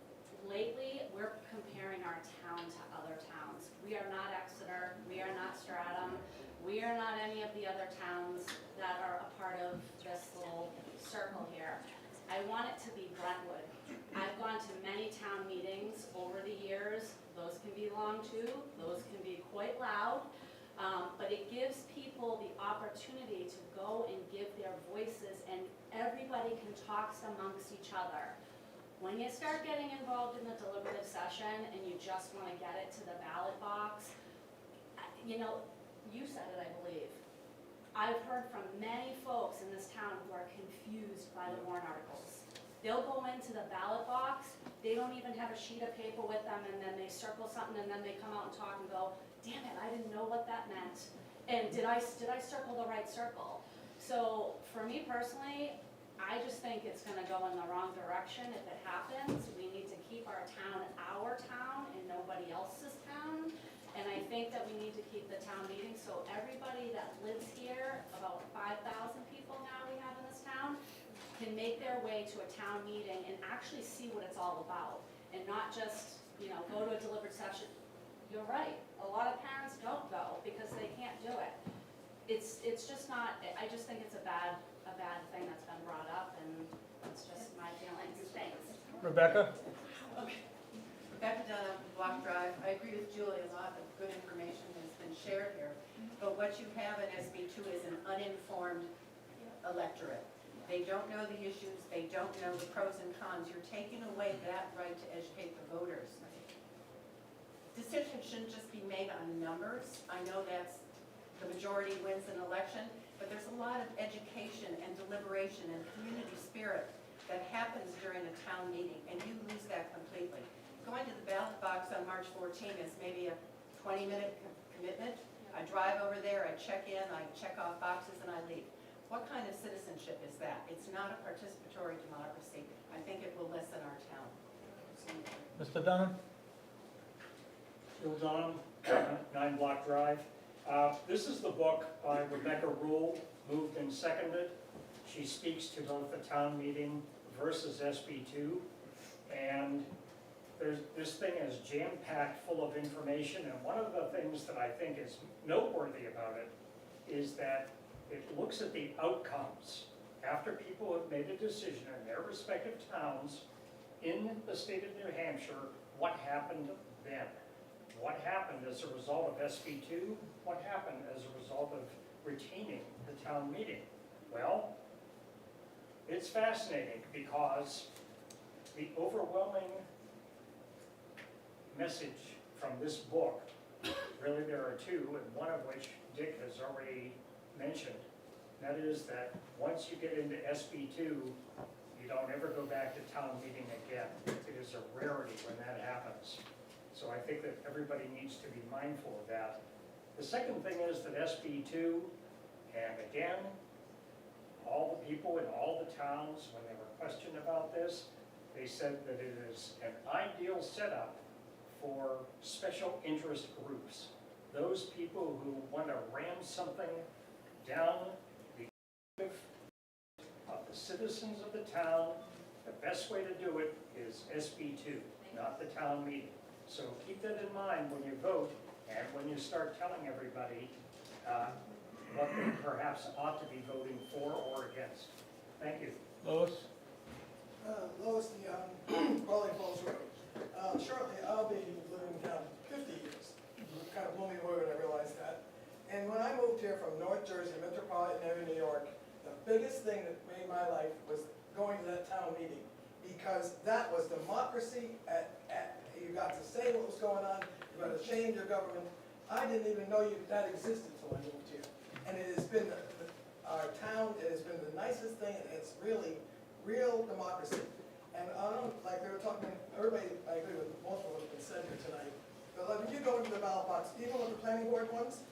lately we're comparing our town to other towns. We are not Exeter, we are not Stratham, we are not any of the other towns that are a part of this little circle here. I want it to be Brentwood. I've gone to many town meetings over the years. Those can be long too, those can be quite loud, but it gives people the opportunity to go and give their voices, and everybody can talk amongst each other. When you start getting involved in the deliberative session and you just want to get it to the ballot box, you know, you said it, I believe. I've heard from many folks in this town who are confused by the warrant articles. They'll go into the ballot box, they don't even have a sheet of paper with them, and then they circle something, and then they come out and talk and go, damn it, I didn't know what that meant. And did I circle the right circle? So for me personally, I just think it's gonna go in the wrong direction if it happens. We need to keep our town, and nobody else's town. And I think that we need to keep the town meeting, so everybody that lives here, about 5,000 people now we have in this town, can make their way to a town meeting and actually see what it's all about. And not just, you know, go to a deliberate session. You're right, a lot of parents don't go because they can't do it. It's just not, I just think it's a bad thing that's been brought up, and that's just my feelings. Thanks. Rebecca? Rebecca Dunham, Block Drive. I agree with Julie, a lot of good information has been shared here. But what you have in SB2 is an uninformed electorate. They don't know the issues, they don't know the pros and cons. You're taking away that right to educate the voters. Decisions shouldn't just be made on numbers. I know that's the majority wins an election, but there's a lot of education and deliberation and community spirit that happens during a town meeting, and you lose that completely. Going to the ballot box on March 14 is maybe a 20-minute commitment. I drive over there, I check in, I check off boxes, and I leave. What kind of citizenship is that? It's not a participatory democracy. I think it will lessen our town. Mr. Dunham? Bill Dunham, 9 Block Drive. This is the book by Rebecca Rule, moved and seconded. She speaks to both the town meeting versus SB2. And this thing is jam-packed full of information. And one of the things that I think is noteworthy about it is that it looks at the outcomes after people have made a decision in their respective towns in the state of New Hampshire, what happened then? What happened as a result of SB2? What happened as a result of retaining the town meeting? Well, it's fascinating because the overwhelming message from this book, really there are two, and one of which Dick has already mentioned. That is that once you get into SB2, you don't ever go back to town meeting again. It is a rarity when that happens. So I think that everybody needs to be mindful of that. The second thing is that SB2, and again, all the people in all the towns, when they were questioned about this, they said that it is an ideal setup for special interest groups. Those people who want to ram something down the of the citizens of the town, the best way to do it is SB2, not the town meeting. So keep that in mind when you vote and when you start telling everybody what they perhaps ought to be voting for or against. Thank you. Lois? Lois, the Crawley Falls Road. Shortly, I'll be living in town 50 years. It kind of blew me away when I realized that. And when I moved here from North Jersey, metropolitan area, New York, the biggest thing that made my life was going to that town meeting, because that was democracy you got to say what was going on, you got to change your government. I didn't even know that existed until I moved here. And it has been, our town, it has been the nicest thing, and it's really real democracy. And like they were talking, everybody, I agree with most of what's been said here tonight, but like when you go into the ballot box, even with the planning board ones,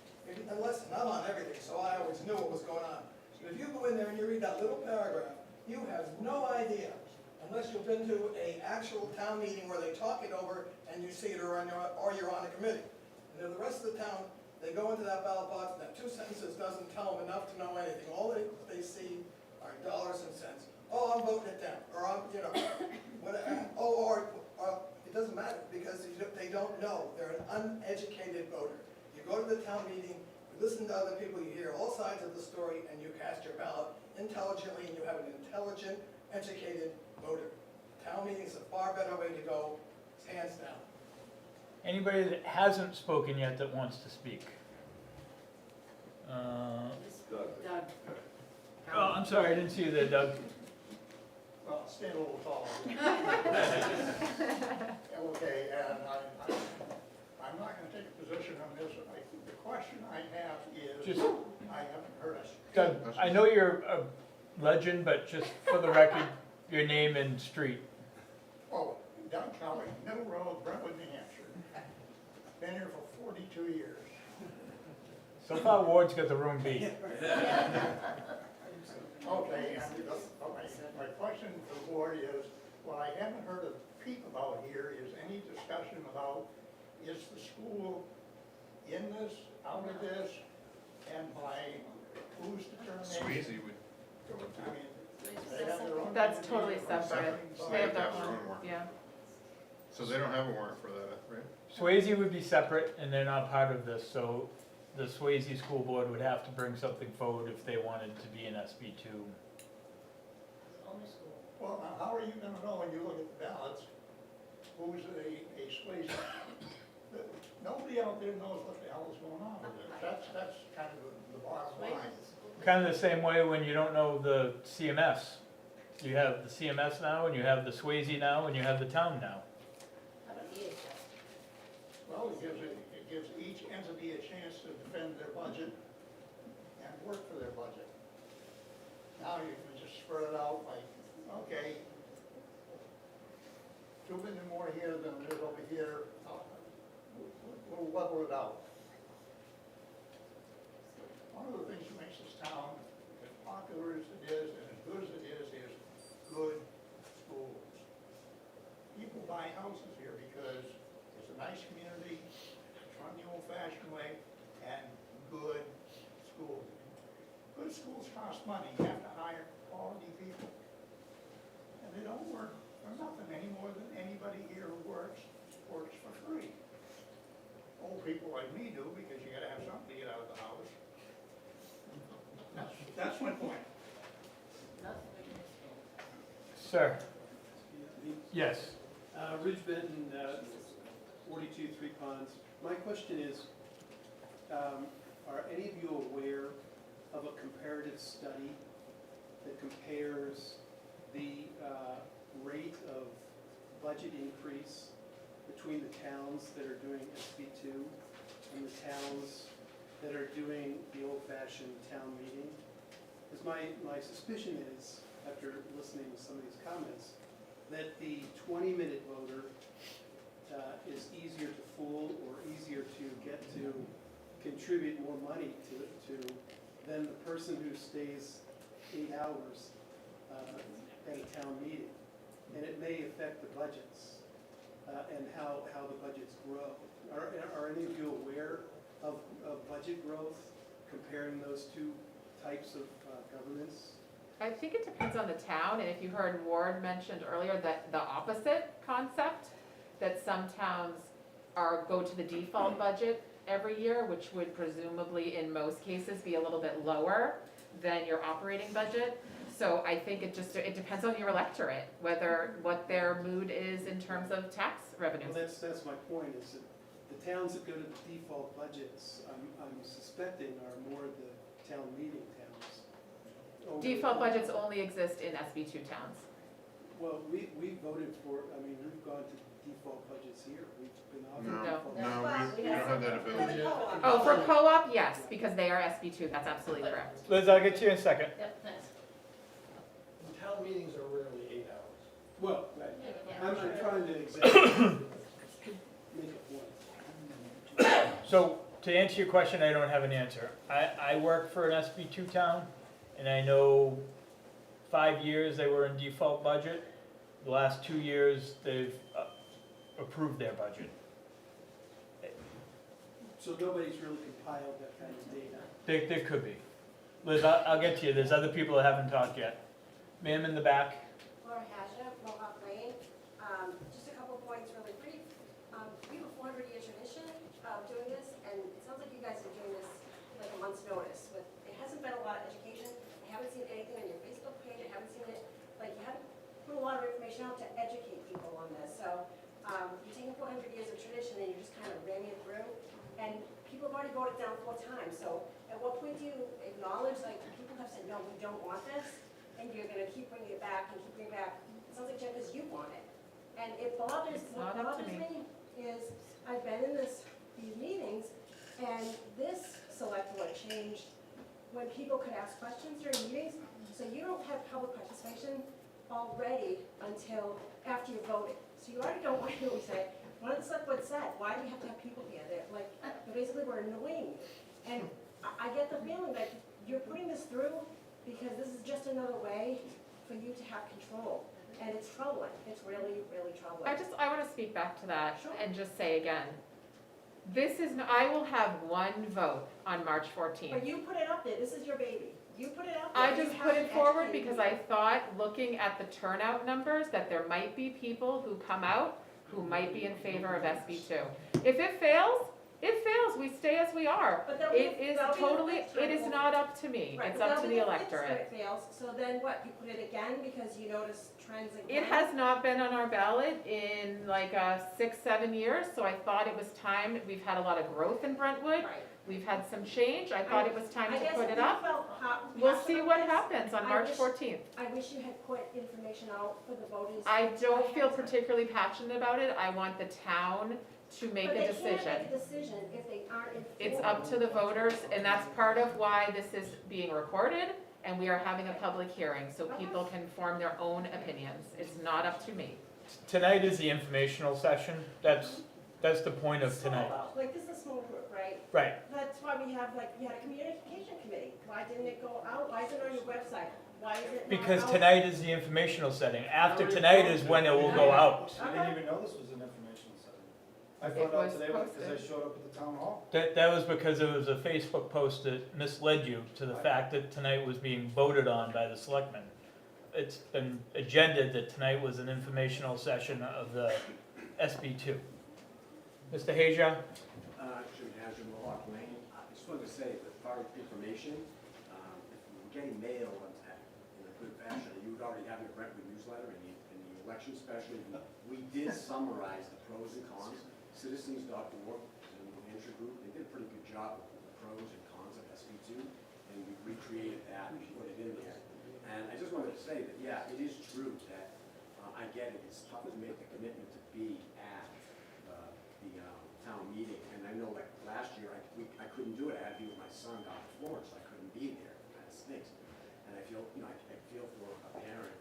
unless, and I'm on everything, so I always knew what was going on. But if you go in there and you read that little paragraph, you have no idea, unless you've been to an actual town meeting where they talk it over and you see it, or you're on a committee. And then the rest of the town, they go into that ballot box, and that 2 sentences doesn't tell them enough to know anything. All they see are dollars and cents. Oh, I'm voting it down, or I'm, whatever. Or it doesn't matter, because they don't know. They're an uneducated voter. You go to the town meeting, you listen to other people, you hear all sides of the story, and you cast your ballot intelligently, and you have an intelligent, educated voter. Town meeting's a far better way to go, hands down. Anybody that hasn't spoken yet that wants to speak? Doug. Oh, I'm sorry, I didn't see you there, Doug. Well, stand a little taller. Okay, and I'm not gonna take a position on this. The question I have is, I haven't heard us. Doug, I know you're a legend, but just for the record, your name and street. Oh, Doug Kelly, Middle Road, Brentwood, New Hampshire. Been here for 42 years. So far, Ward's got the room beat. Okay, and my question to the board is, what I haven't heard a peep about here is any discussion about, is the school in this, out of this, and by whose determination? Swayze would go into I it. mean, they have their own. That's totally committee, separate. They They have have to that have their one, own warrant. yeah. So they don't have a warrant for that, right? Swayze would be separate, and they're not part of this, so the Swayze School Board would have to bring something forward if they wanted to be in SB2. Only school. Well, now, how are you gonna know when you look at the ballots, who's a Swayze? Nobody out there knows what the hell is going on with it. That's kind of the bottom line. Kind of the same way when you don't know the CMS. You have the CMS now, and you have the Swayze now, and you have the town now. How about EHS? Well, it gives each entity a chance to defend their budget and work for their budget. Now you can just spread it out like, okay, 2 million more here than there is over here, we'll level it out. One of the things that makes this town as popular as it is and as good as it is good schools. People buy houses here because it's a nice community, it's run the old-fashioned way, and good schools. Good schools cost money. You have to hire quality people. And they don't work for nothing any more than anybody here who works for free. Old people like me do, because you gotta have something to get out of the house. That's my point. No, Sir? Yes. Ridge Benton, 42 Three Ponds. My question is, are any of you aware of a comparative study that compares the rate of budget increase between the towns that are doing SB2 and the towns that are doing the old-fashioned town meeting? Because my suspicion is, after listening to some of these comments, that the 20-minute voter is easier to fool or easier to get to contribute more money to than the person who stays 8 hours at a town meeting. And it may affect the budgets and how the budgets grow. Are any of you aware of budget growth, comparing those two types of governance? I think it depends on the town, and if you heard Ward mentioned earlier that the opposite concept, that some towns go to the default budget every year, which would presumably in most cases be a little bit lower than your operating budget. So I think it depends on your electorate, what their mood is in terms of tax revenues. Well, that's my point, is that the towns that go to the default budgets, I'm suspecting are more the town meeting towns. Default budgets only exist in SB2 towns. Well, we voted for, we've gone to default budgets here. We've been offered No, default. no, we don't have that ability. Oh, for co-op, yes, because they are SB2, that's absolutely correct. Liz, I'll get to you in a second. Yep, thanks. Town meetings are rarely 8 hours. Well, right. Yeah. I'm trying to exactly make a point. So, to answer your question, I don't have an answer. I work for an SB2 town, and I know 5 years they were in default budget. The last 2 years, they've approved their budget. So nobody's really compiled that kind of data. There could be. Liz, I'll get to you. There's other people that haven't talked yet. Ma'am in the back. Laura Hasha, Mohawk Lane. Just a couple points really brief. We have a 400-year tradition of doing this, and it sounds like you guys are doing this like a month's notice. It hasn't been a lot of education. I haven't seen anything on your Facebook page. I haven't seen it, you haven't put a lot of information out to educate people on this. So you're taking 400 years of tradition and you're just kind of ramming it through. And people have already voted down 4 times. So at what point do you acknowledge, people have said, no, we don't want this? And you're going to keep bringing it back and keep bringing it back. It sounds like, Jen, because you want it. And what bothers me is I've been in these meetings, and this select board changed when people could ask questions during meetings. So you don't have public participation already until after you voted. So you already don't want to hear what we say. One of the select board said, why do you have to have people here? They're basically we're annoying you. And I get the feeling that you're putting this through because this is just another way for you to have control. And it's troubling. It's really, really troubling. I want to speak back to that Sure. and just say again, I will have one vote on March 14th. But you put it up there. This is your baby. You put it up there. I You just have put to it forward educate because people. I thought, looking at the turnout numbers, that there might be people who come out who might be in favor of SB2. If it fails, it fails. We stay as we are. But that'll It be- is that'll be the totally, fifth time it is it not up to me. Right, It's but up that'll to be the the fifth time electorate. it fails. So then what? You put it again because you notice trends again? It has not been on our ballot in 6-7 years, so I thought it was time. We've had a lot of growth in Brentwood. Right. We've had some change. I thought it was time I to guess put if it you up. felt We'll passionate see about what this, happens on I March wish- 14th. I wish you had put information out for the voters. I don't ahead feel of time. particularly passionate about it. I want the town to make a But they decision. can't make a decision if they aren't informed. It's up to the voters, and that's part of why this is being recorded, and we are having a public hearing, so people can form their own opinions. It's not up to me. Tonight is the informational session. That's the point of tonight. This is a small group, right? Right. That's why we had a communication committee. Why didn't it go out? Why is it on your website? Why is it not Because out? tonight is the informational setting. After tonight is when it will go out. I didn't even know this was an informational setting. I It found out was today because I posted. showed up at the town hall. That was because it was a Facebook post that misled you to the fact that tonight was being voted on by the selectmen. It's been agendaed that tonight was an informational session of the SB2. Mr. Haja? Jim Hazard, Mohawk Lane. I just wanted to say, as far as information, if we're getting mail in a good fashion. You would already have your Brentwood newsletter and the election special. We did summarize the pros and cons. Citizens.org, the New Hampshire group, they did a pretty good job with the pros and cons of SB2, and we recreated that and put it in there. And I just wanted to say that, yeah, it is true that I get it. It's tough to make the commitment to be at the town meeting. And I know, like last year, I couldn't do it. I had to be with my son down in Florence, so I couldn't be there. It kind of stinks. And I feel, I feel for a parent.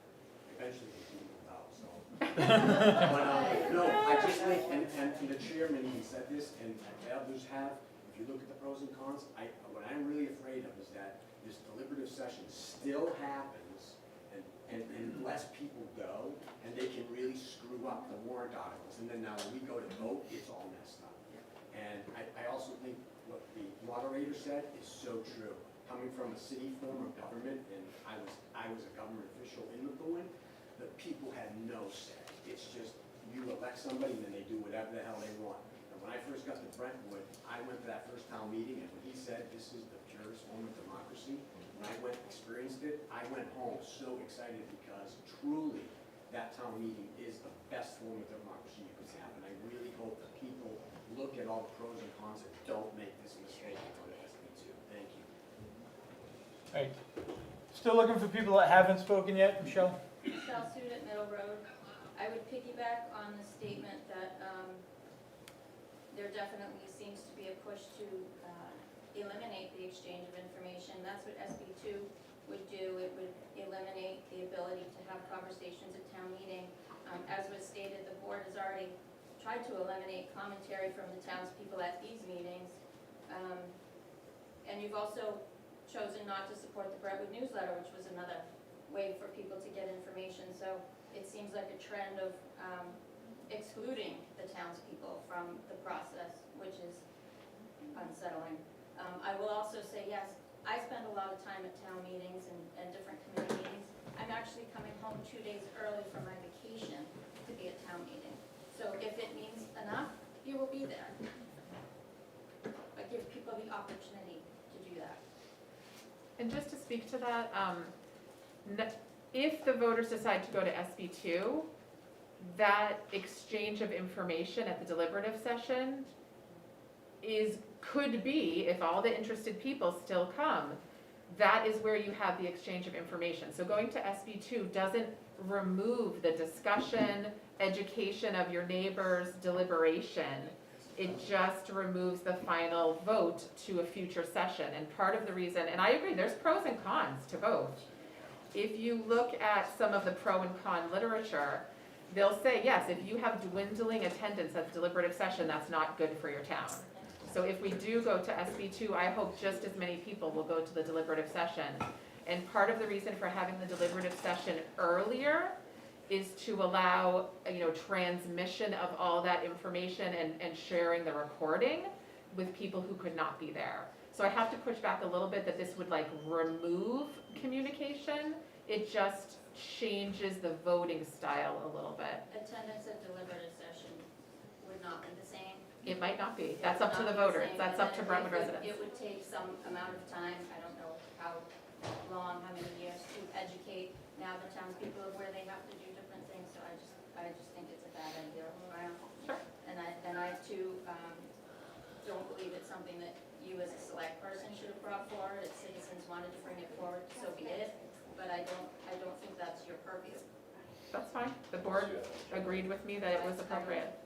Eventually, they can move out. So, but no, I just think, and the chairman even said this, and others have. If you look at the pros and cons, what I'm really afraid of is that this deliberative session still happens, and less people go, and they can really screw up the warrant articles. And then now when we go to vote, it's all messed up. And I also think what the moderator said is so true. Coming from a city form of government, and I was a government official in Methuen, the people had no say. It's just, you elect somebody and then they do whatever the hell they want. And when I first got to Brentwood, I went to that first town meeting, and when he said this is the purest form of democracy, when I went and experienced it, I went home so excited because truly that town meeting is the best form of democracy you could have. And I really hope that people look at all the pros and cons and don't make this mistake on SB2. Thank you. All right. Still looking for people that haven't spoken yet. Michelle? Michelle Suit at Middle Road. I would piggyback on the statement that there definitely seems to be a push to eliminate the exchange of information. That's what SB2 would do. It would eliminate the ability to have conversations at town meeting. As was stated, the board has already tried to eliminate commentary from the townspeople at these meetings. And you've also chosen not to support the Brentwood newsletter, which was another way for people to get information. So it seems like a trend of excluding the townspeople from the process, which is unsettling. I will also say, yes, I spend a lot of time at town meetings and different committee meetings. I'm actually coming home 2 days early from my vacation to be at town meeting. So if it means enough, you will be there. But give people the opportunity to do that. And just to speak to that, if the voters decide to go to SB2, that exchange of information at the deliberative session could be, if all the interested people still come, that is where you have the exchange of information. So going to SB2 doesn't remove the discussion, education of your neighbors, deliberation. It just removes the final vote to a future session. And part of the reason, and I agree, there's pros and cons to both. If you look at some of the pro and con literature, they'll say, yes, if you have dwindling attendance at the deliberative session, that's not good for your town. So if we do go to SB2, I hope just as many people will go to the deliberative session. And part of the reason for having the deliberative session earlier is to allow, transmission of all that information and sharing the recording with people who could not be there. So I have to push back a little bit that this would remove communication. It just changes the voting style a little bit. Attendance at deliberative session would not be the same. It might not be. That's up to the voters. That's up to Brentwood residents. It would take some amount of time, I don't know how long, how many years, to educate now the townspeople of where they have to do different things, so I just think it's a bad idea all around. Sure. And I too, don't believe it's something that you as a select person should have brought forward. If citizens wanted to bring it forward, so be it, but I don't think that's your purview. That's fine. The board agreed with me that it was appropriate.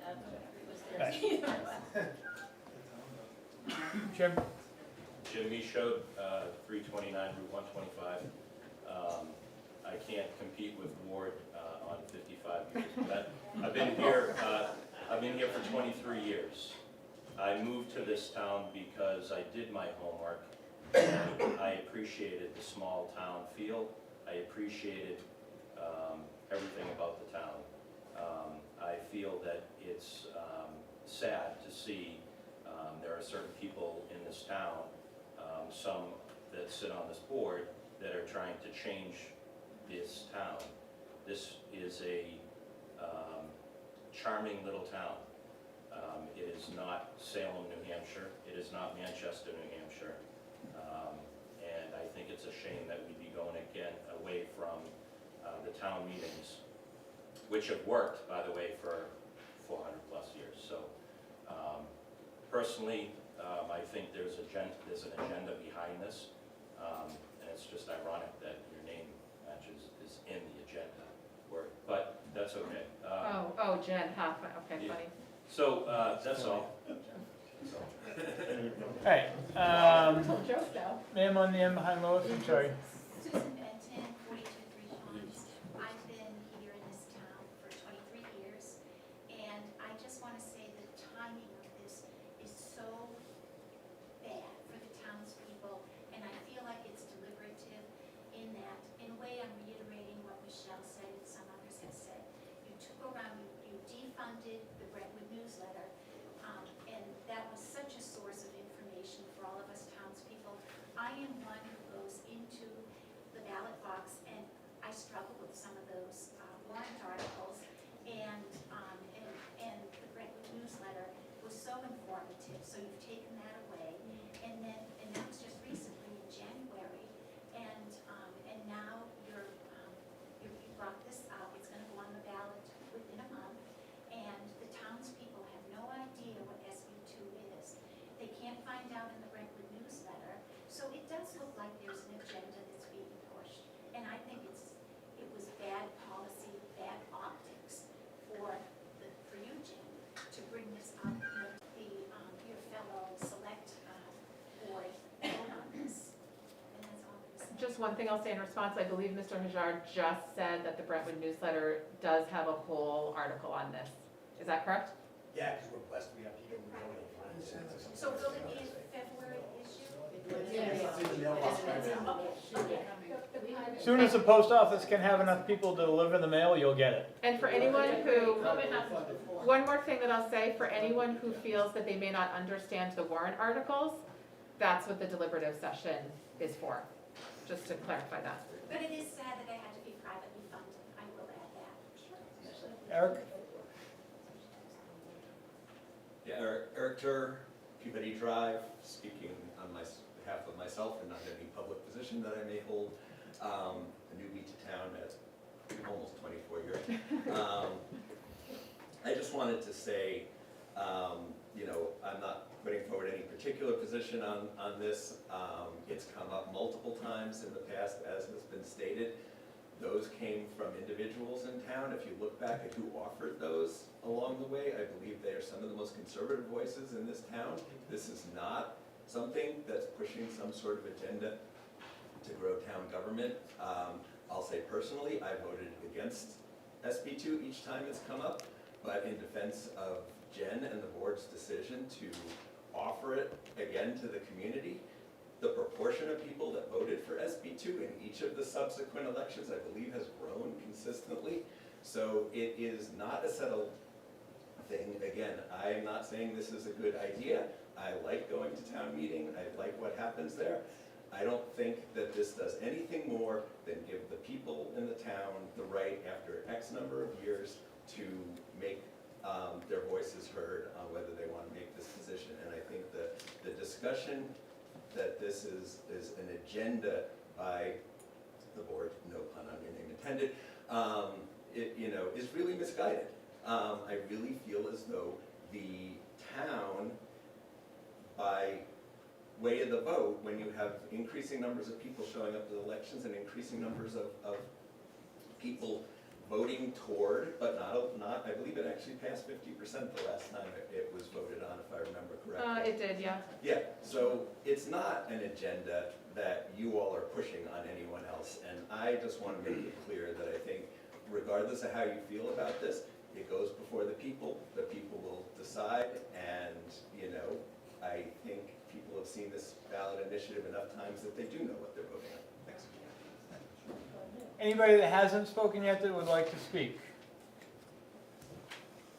Jim? Jimmy showed 329 Route 125. I can't compete with Ward on 55 years, but I've been here for 23 years. I moved to this town because I did my homework and I appreciated the small town feel. I appreciated everything about the town. I feel that it's sad to see there are certain people in this town, some that sit on this board, that are trying to change this town. This is a charming little town. It is not Salem, New Hampshire. It is not Manchester, New Hampshire. And I think it's a shame that we'd be going again away from town meetings, which have worked, by the way, for 400+ years. So personally, I think there's an agenda behind this, and it's just ironic that your name matches is in the agenda, but that's okay. Oh, Jen, okay, Yeah. funny. So that's all. Hey, Told joke now. ma'am on the end behind Lois, I'm sorry. Susan Benton, 42 Ponds. I've been here in this town for 23 years, and I just want to say the timing of this is so bad for the townspeople, and I feel like it's deliberative in that, in a way, I'm reiterating what Michelle said and some others have said. You took around, you defunded the Brentwood newsletter, and that was such a source of information for all of us townspeople. I am one who goes into the ballot box, and I struggle with some of those warrant articles, and the Brentwood newsletter was so informative, so you've taken that away, and that was just recently in January, and now you brought this up, it's gonna go on the ballot within a month, and the townspeople have no idea what SB2 is. They can't find out in the Brentwood newsletter, so it does look like there's an agenda that's being pushed. And I think it was bad policy, bad optics for you, Jim, to bring this up, your fellow select board vote on this. And that's all I'm saying. Just one thing I'll say in response, I believe Mr. Hajar just said that the Brentwood newsletter does have a whole article on this. Is that correct? Yeah, because we're blessed, we have people who don't. So will it be a February issue? It's in the mailbox right now. As soon as the post office can have enough people to deliver the mail, you'll get it. And for anyone who, one more thing that I'll say, for anyone who feels that they may not understand the warrant articles, that's what the deliberative session is for, just to clarify that. But it is sad that I had to be privately funded, I will add that. Eric? Yeah, Eric Tur, Peabody Drive, speaking on behalf of myself and not any public position that I may hold. A newbie to town at almost 24 years. I just wanted to say, I'm not putting forward any particular position on this. It's come up multiple times in the past, as has been stated. Those came from individuals in town. If you look back at who offered those along the way, I believe they are some of the most conservative voices in this town. This is not something that's pushing some sort of agenda to grow town government. I'll say personally, I voted against SB2 each time it's come up, but in defense of Jen and the board's decision to offer it again to the community, the proportion of people that voted for SB2 in each of the subsequent elections, I believe, has grown consistently. So it is not a settled thing. Again, I'm not saying this is a good idea. I like going to town meeting. I like what happens there. I don't think that this does anything more than give the people in the town the right, after X number of years, to make their voices heard on whether they want to make this position. And I think that the discussion that this is an agenda by the board, no pun on your name intended, is really misguided. I really feel as though the town, by way of the vote, when you have increasing numbers of people showing up to the elections and increasing numbers of people voting toward, but not, I believe it actually passed 50% the last time it was voted on, if I remember correctly. It did, yeah. Yeah, so it's not an agenda that you all are pushing on anyone else, and I just want to make it clear that I think, regardless of how you feel about this, it goes before the people will decide, and, I think people have seen this ballot initiative enough times that they do know what they're voting on. Thanks. Anybody that hasn't spoken yet that would like to speak?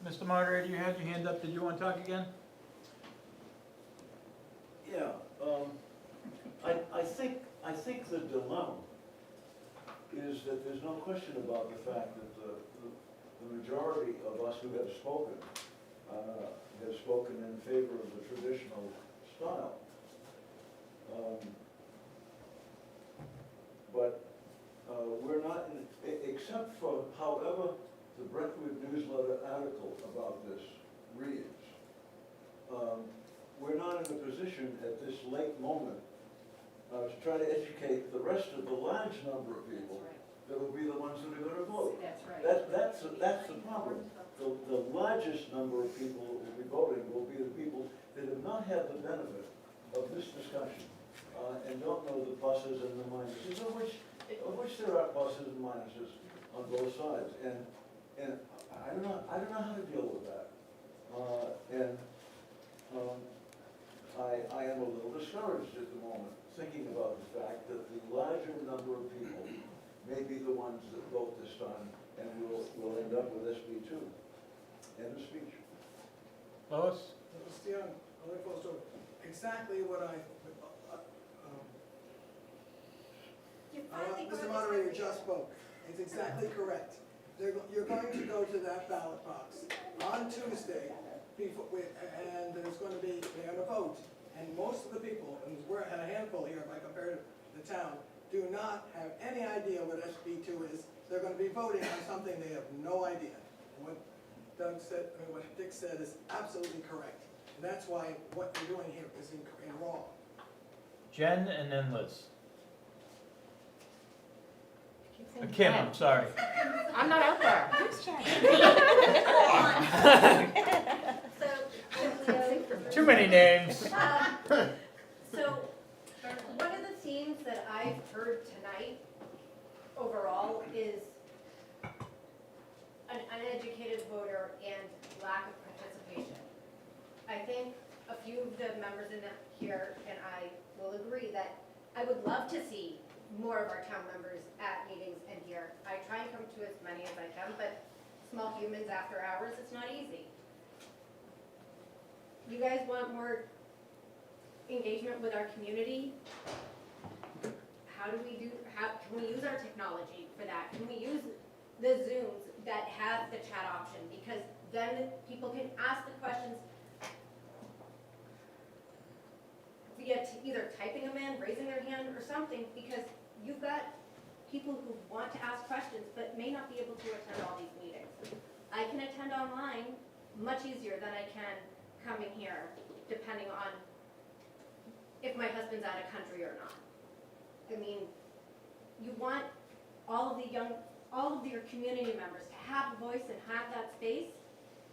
Mr. Moderator, you had your hand up. Did you want to talk again? Yeah, I think the dilemma is that there's no question about the fact that the majority of us who have spoken in favor of the traditional style. But we're not, except for however the Brentwood newsletter article about this reads, we're not in a position at this late moment to try to educate the rest of the large number of people that will be the ones that are gonna vote. That's right. That's the problem. The largest number of people that will be voting will be the people that have not had the benefit of this discussion, and don't know the pluses and the minuses, of which there are pluses and minuses on both sides. And I don't know how to deal with that. I am a little discouraged at the moment, thinking about the fact that the larger number of people may be the ones that vote this time, and we'll end up with SB 2. End of speech. Lois? Mr. Young, only opposed to exactly what Mr. Moderator just spoke. It's exactly correct. You're going to go to that ballot box on Tuesday, and there's going to be, they're going to vote. And most of the people, and we're at a handful here by compared to the town, do not have any idea what SB2 is. They're going to be voting on something they have no idea. And what Doug said, what Dick said is absolutely correct. And that's why what you're doing here is wrong. Jen and then Liz. Kim, I'm sorry. I'm not out there. Too many names. So, one of the themes that I've heard tonight overall is an uneducated voter and lack of participation. I think a few of the members in here and I will agree that I would love to see more of our town members at meetings and here. I try and come to as many as I can, but small humans after hours, it's not easy. You guys want more engagement with our community? Can we use our technology for that? Can we use the Zooms that have the chat option? Because then people can ask the questions via either typing them in, raising their hand or something, because you've got people who want to ask questions but may not be able to attend all these meetings. I can attend online much easier than I can coming here, depending on if my husband's out of country or not. I mean, you want all of your community members to have a voice and have that space.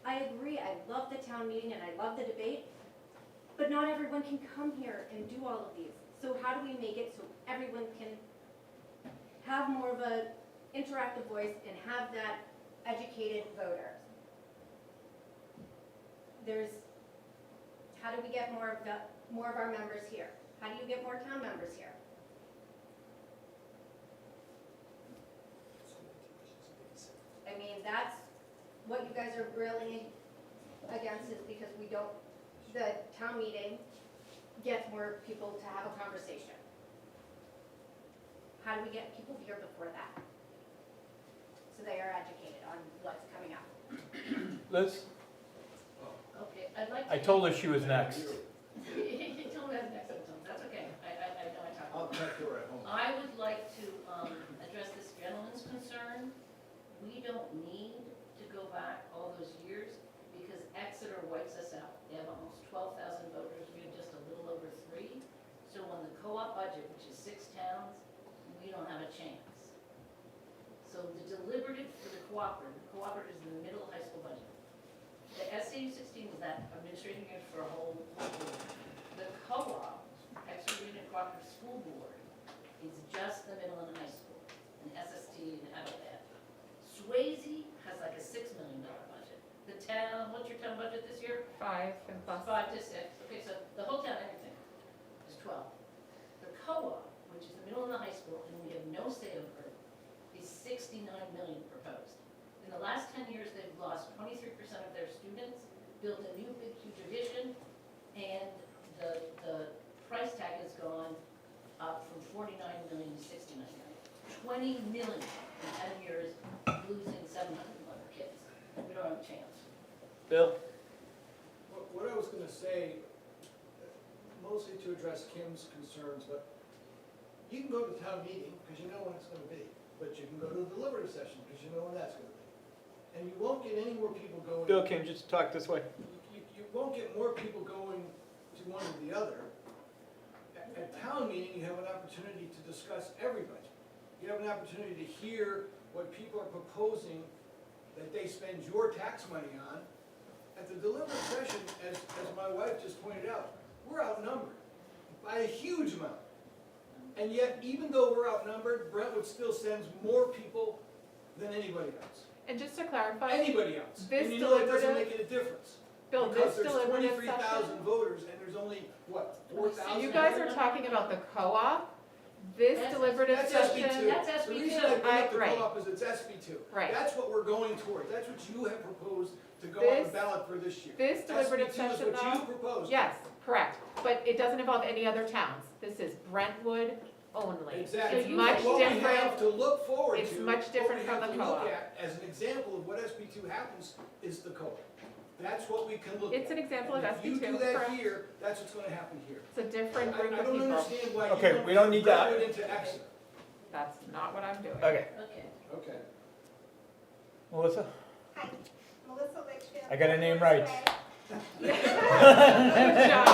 I agree, I love the town meeting and I love the debate, but not everyone can come here and do all of these. So how do we make it so everyone can have more of an interactive voice and have that educated voter? How do we get more of our members here? How do you get more town members here? I mean, that's what you guys are really against, is because the town meeting gets more people to have a conversation. How do we get people here before that? So they are educated on what's coming up. Liz? Okay, I'd like to. I told her she was next. You told me I was next, that's okay, I know I talked. I'll check her at home. I would like to address this gentleman's concern. We don't need to go back all those years because Exeter wipes us out. They have almost 12,000 voters, we have just a little over 3. So on the co-op budget, which is 6 towns, we don't have a chance. So the deliberative for the cooperative is in the middle of high school budget. The SAU 16 is that administrative unit for a whole board. The co-op, Exeter Union Cooperative School Board, is just the middle and high school, and SST and out of that. Swayze has like a $6 million budget. The town, what's your town budget this year? 5 and plus. 5 to 6. Okay, so the whole town, everything is 12. The co-op, which is the middle and the high school, and we have no say over it, is $69 million proposed. In the last 10 years, they've lost 23% of their students, built a new big huge addition, and the price tag has gone up from 49 million to 69 million. 20 million in 10 years, losing 700 kids. We don't have a chance. Bill? What I was gonna say, mostly to address Kim's concerns, but you can go to town meeting, because you know when it's gonna be. but you can go to the deliberative session, because you know when that's gonna be. And you won't get any more people going. Bill, can you just talk this way? You won't get more people going to one or the other. At town meeting, you have an opportunity to discuss every budget. You have an opportunity to hear what people are proposing that they spend your tax money on. At the deliberative session, as my wife just pointed out, we're outnumbered by a huge amount. And yet, even though we're outnumbered, Brentwood still sends more people than anybody else. And just to clarify, Anybody else. this And you know it doesn't deliberative- make it a difference. Bill, Because this there's deliberative 23,000 session, voters and there's only, what, 4,000? you guys are talking about the co-op. This That's- deliberative That's session. SB2. That's The SB2. reason I bring up the Right. co-op is it's SB2. Right. That's what we're going towards. That's what you have proposed to go on the This- ballot for this year. This deliberative SB2 is session what you though, proposed. yes, correct, but it doesn't involve any other towns. This is Brentwood only. Exactly. It's much What we have different, to look forward to. it's much different from the What we have to co-op. look at as an example of what SB2 happens is the co-op. That's what we can look at. It's an example of And if you SB2, do that correct. here, that's what's gonna happen here. It's a different group I of don't people. understand why you Okay, don't we don't put need to- Brentwood into Exeter. That's not what I'm doing. Okay, Okay. Okay. Melissa? Hi, Melissa Litchfield. I got her name right. Good job.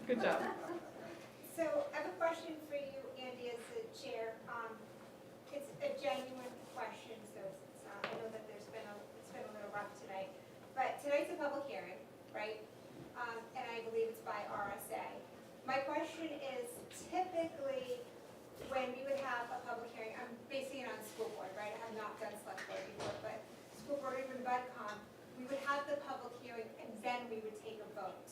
Good job. So I have a question for you, Andy, as the chair. It's a genuine question, so it's not, I know that it's been a little rough tonight. But tonight's a public hearing, right? And I believe it's by RSA. My question is, typically, when we would have a public hearing, I'm basing it on school board, right? I have not done select board before, but school board, even BudCon, we would have the public hearing and then we would take a vote.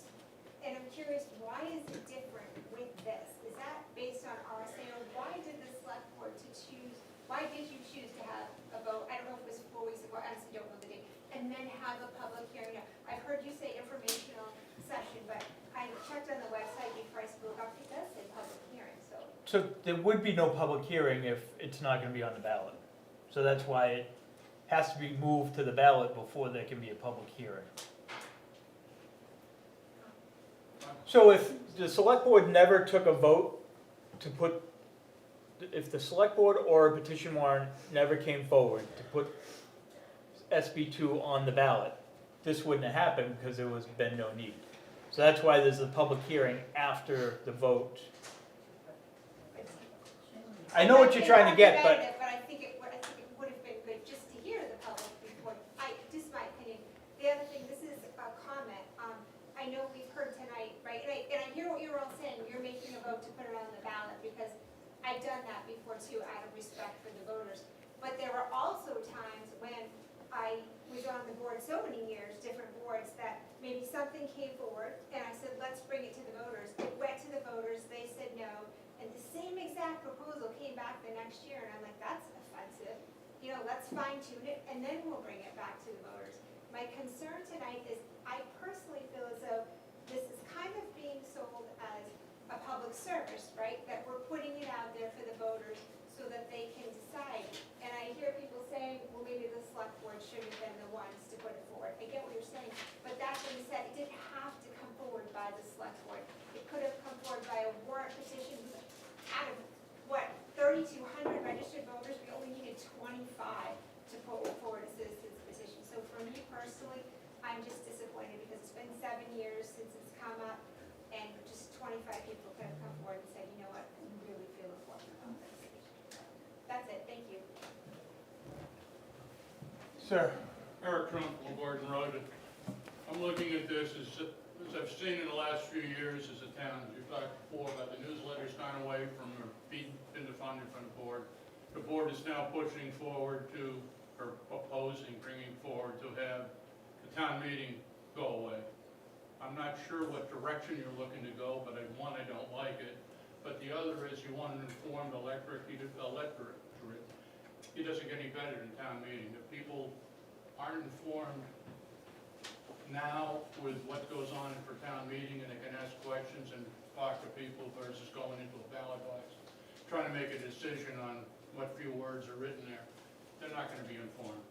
And I'm curious, why is it different with this? Is that based on RSA, or why did the select board why did you choose to have a vote? I don't know if it was 4 weeks ago, I honestly don't know the date. And then have a public hearing. I've heard you say informational session, but I checked on the website before I spoke up. It does say public hearing, so. So there would be no public hearing if it's not gonna be on the ballot. So that's why it has to be moved to the ballot before there can be a public hearing. So if the select board never took a vote to put, if the select board or a petition warrant never came forward to put SB2 on the ballot, this wouldn't have happened because there was been no need. So that's why there's a public hearing after the vote. I know what you're trying to get, but But I think it would have been good just to hear the public before, just my opinion. The other thing, this is a comment, I know we've heard tonight, right, and I hear what you're all saying, you're making a vote to put it on the ballot, because I've done that before too, out of respect for the voters. But there were also times when I was on the board so many years, different boards, that maybe something came forward, and I said, let's bring it to the voters. It went to the voters, they said no, and the same exact proposal came back the next year, and I'm like, that's offensive. You know, let's fine tune it, and then we'll bring it back to the voters. My concern tonight is, I personally feel as though this is kind of being sold as a public service, right? That we're putting it out there for the voters so that they can decide. And I hear people saying, well, maybe the select board should have been the ones to put it forward. I get what you're saying, but that being said, it didn't have to come forward by the select board. It could have come forward by a warrant petition. Out of, what, 3,200 registered voters, we only needed 25 to put forward a citizen's petition. So for me personally, I'm just disappointed because it's been 7 years since it's come up, and just 25 people could have come forward and said, you know what, I really feel important about this. That's it, thank you. sir, Eric Trump, Gordon Road. I'm looking at this as I've seen in the last few years as a town, as you talked before about the newsletter's gone away from being funded from the board. The board is now pushing forward to, or proposing, bringing forward to have the town meeting go away. I'm not sure what direction you're looking to go, but one, I don't like it. But the other is you want an informed electorate. It doesn't get any better than town meeting. If people aren't informed now with what goes on for town meeting and they can ask questions and talk to people versus going into a ballot box, trying to make a decision on what few words are written there, they're not going to be informed.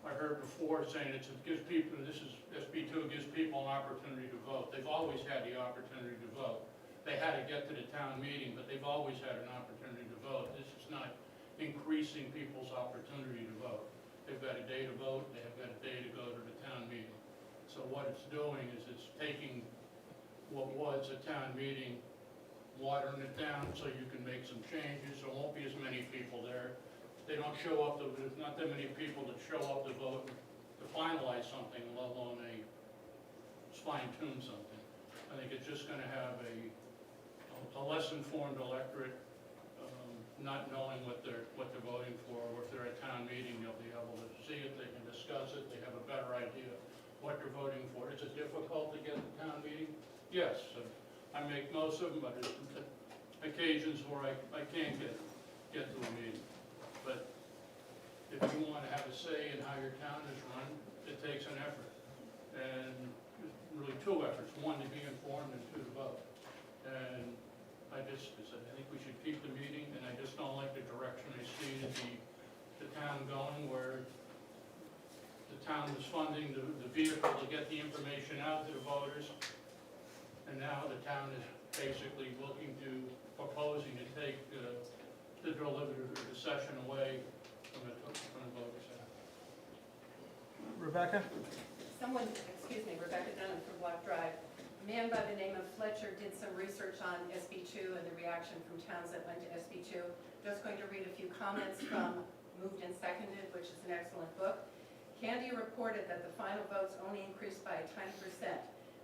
I heard before saying it gives people, this is SB2, gives people an opportunity to vote. They've always had the opportunity to vote. they had to get to the town meeting, but they've always had an opportunity to vote. This is not increasing people's opportunity to vote. They've got a day to vote, they have got a day to go to the town meeting. So what it's doing is it's taking what was a town meeting, watering it down so you can make some changes. There won't be as many people there. They don't show up, there's not that many people that show up to vote to finalize something, let alone fine-tune something. I think it's just going to have a less informed electorate, not knowing what they're voting for, or if they're at town meeting, they'll be able to see it, they can discuss it, they have a better idea what they're voting for. Is it difficult to get to town meeting? Yes, I make most of them, but there's occasions where I can't get to a meeting. But if you want to have a say in how your town is run, it takes an effort. And really two efforts, one to be informed and two to vote. And I think we should keep the meeting, and I just don't like the direction I see the town going, where the town was funding the vehicle to get the information out to the voters, and now the town is basically proposing to take the deliberative session away from the voters. Rebecca? Rebecca Dunham from Block Drive. A man by the name of Fletcher did some research on SB2 and the reaction from towns that went to SB2. Just going to read a few comments from Moved and Seconded, which is an excellent book. Candy reported that the final votes only increased by a tiny %,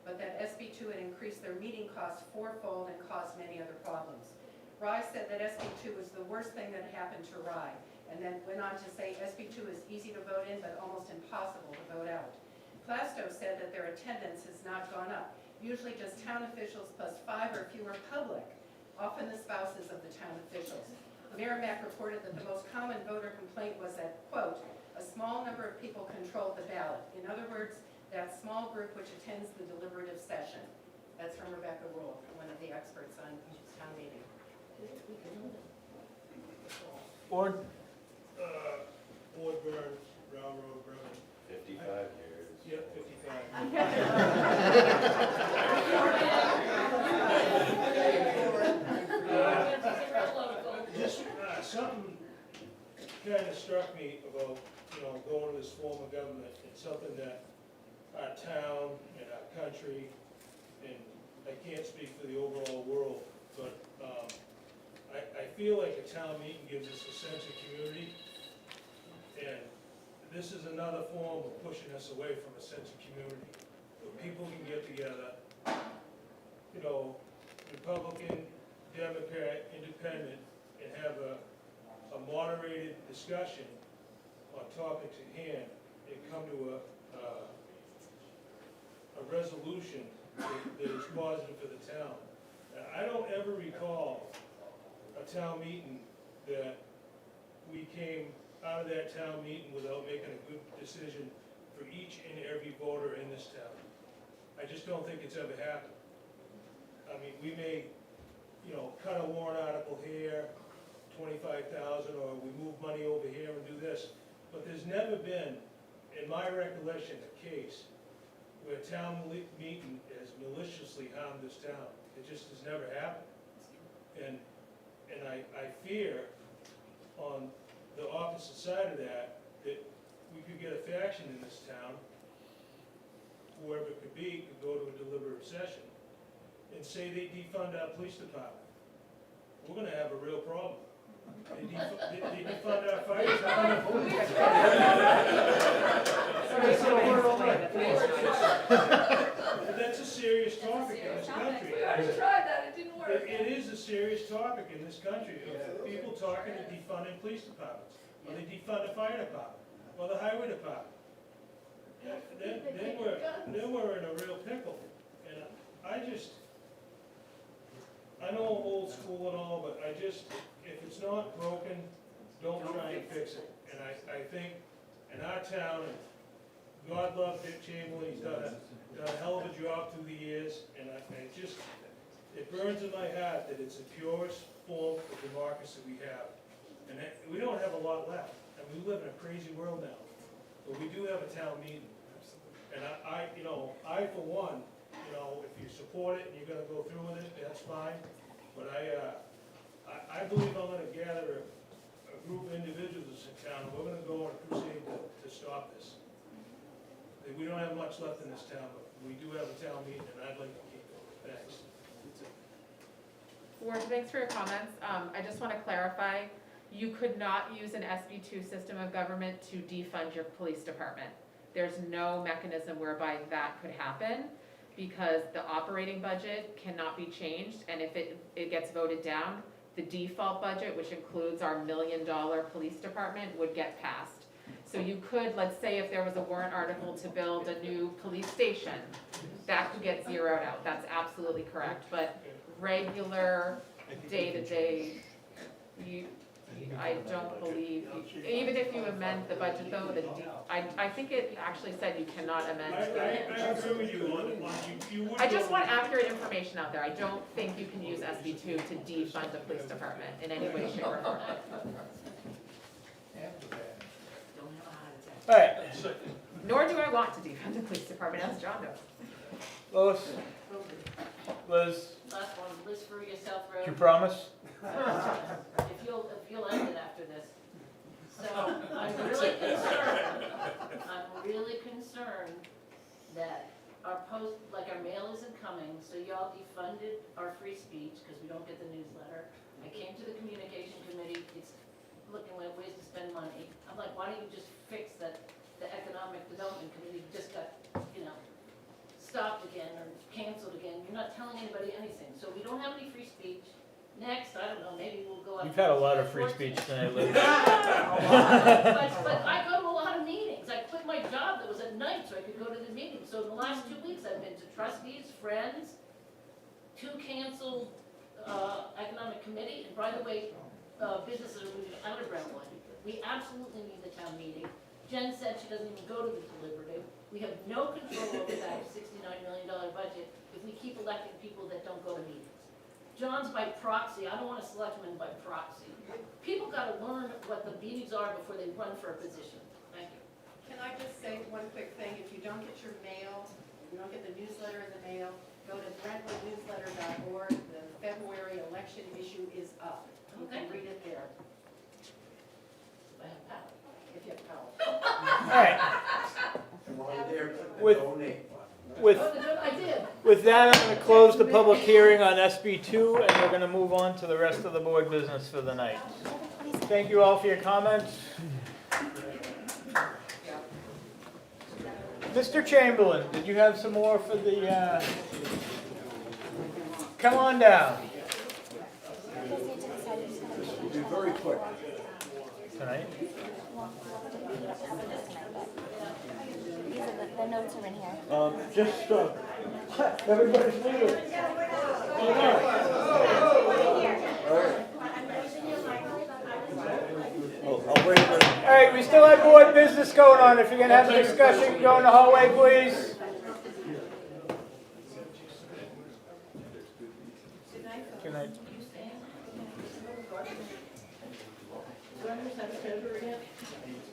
but that SB2 had increased their meeting costs fourfold and caused many other problems. Rye said that SB2 was the worst thing that happened to Rye, and then went on to say SB2 is easy to vote in, but almost impossible to vote out. Plasto said that their attendance has not gone up, usually just town officials plus 5 or fewer public, often the spouses of the town officials. Merrimack reported that the most common voter complaint was that, quote, a small number of people controlled the ballot. In other words, that small group which attends the deliberative session. That's from Rebecca Rule, one of the experts on town meeting. Board? Board Burn, Railroad Burn. 55 years. Yep, 55. Just something kind of struck me about, going to this form of government. It's something that our town and our country, and I can't speak for the overall world, but I feel like a town meeting gives us a sense of community, and this is another form of pushing us away from a sense of community, where people can get together, Republican, Democrat, Independent, and have a moderated discussion on topics at hand, and come to a resolution that is positive for the town. And I don't ever recall a town meeting that we came out of that town meeting without making a good decision for each and every voter in this town. I just don't think it's ever happened. I mean, we may, cut a warrant article here, 25,000, or we move money over here and do this, but there's never been, in my recollection, a case where a town meeting has maliciously harmed this town. It just has never happened. And I fear, on the opposite side of that we could get a faction in this town, whoever it could be, could go to a deliberative session and say they defund our police department. We're gonna have a real problem. They defund our fire department. That's a serious topic in this country. We already tried that, it didn't work. It is a serious topic in this country, of people talking of defunding police departments, or they defund the fire department, or the highway department. Then we're in a real pickle. And I know I'm old school and all, but if it's not broken, don't try and fix it. And I think in our town, and God love Dick Chamberlain, he's done a hell of a job through the years, and it burns in my heart that it's the purest form of democracy we have. And we don't have a lot left. And we live in a crazy world now. But we do have a town meeting. And I for one, you know, if you support it and you're gonna go through with it, that's fine. But I believe I'm gonna gather a group of individuals in town, and we're gonna go on a crusade to stop this. We don't have much left in this town, but we do have a town meeting, and I'd like to keep it. Thanks. Ward, thanks for your comments. I just want to clarify, you could not use an SB2 system of government to defund your police department. There's no mechanism whereby that could happen because the operating budget cannot be changed, and if it gets voted down, the default budget, which includes our $1 million police department, would get passed. So you could, let's say if there was a warrant article to build a new police station, that could get zeroed out, that's absolutely correct. But regular, day-to-day, I don't believe, even if you amend the budget though, I think it actually said you cannot amend. I agree with you on you would. I just want accurate information out there. I don't think you can use SB2 to defund the police department in any way, shape, or form. All right, Nor do I want to defund the police department, as John knows. Lois, Liz, Last one, Liz Fergus, South did you Road. promise? If you'll end it after this. So I'm really concerned that our mail isn't coming, so y'all defunded our free speech because we don't get the newsletter. I came to the communication committee, it's looking at ways to spend money. I'm like, why don't you just fix that, the economic development committee just got, stopped again or canceled again. You're not telling anybody anything. So we don't have any free speech. Next, I don't know, maybe we'll go up. You've had a lot of free speech tonight, Liz. But I go to a lot of meetings. I quit my job that was at night so I could go to the meetings. So in the last 2 weeks, I've been to trustees, friends, 2 canceled economic committee, and by the way, businesses are moving out of Brentwood. We absolutely need the town meeting. Jen said she doesn't even go to the deliberative. We have no control over that $69 million budget if we keep electing people that don't go to meetings. John's by proxy. I don't want to select him by proxy. People got to learn what the meetings are before they run for a position. Thank you. Can I just say one quick thing? If you don't get your mail, you don't get the newsletter in the mail, go to brentwoodnewsletter.org. The February election issue is up. You can read it there. If I have power. If you have power. All right, With- Oh, I did. with that, I'm gonna close the public hearing on SB2, and we're gonna move on to the rest of the board business for the night. Thank you all for your comments. Mr. Chamberlain, did you have some more for the, come on down. Be very quick. Tonight? The notes are in here. Just, everybody's leaving. I'll wait a minute. All right, we still have board business going on. If you're gonna have a discussion, go in the hallway, please. Good night.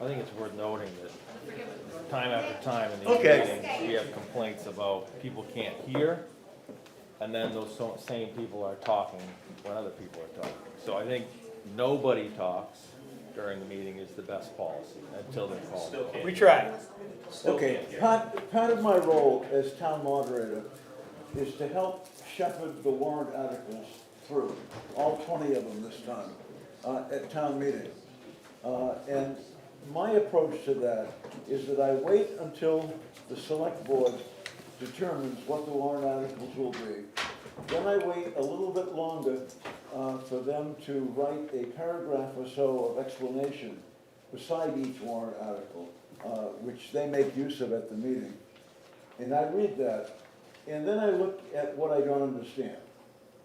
I think it's worth noting that time after time in these Okay. meetings, we have complaints about people can't hear, and then those same people are talking when other people are talking. So I think nobody talks during the meeting is the best policy until they're called. We try. Okay, part of my role as town moderator is to help shepherd the warrant articles through, all 20 of them this time, at town meeting. And my approach to that is that I wait until the select board determines what the warrant articles will be. Then I wait a little bit longer for them to write a paragraph or so of explanation beside each warrant article, which they make use of at the meeting. And I read that, and then I look at what I don't understand,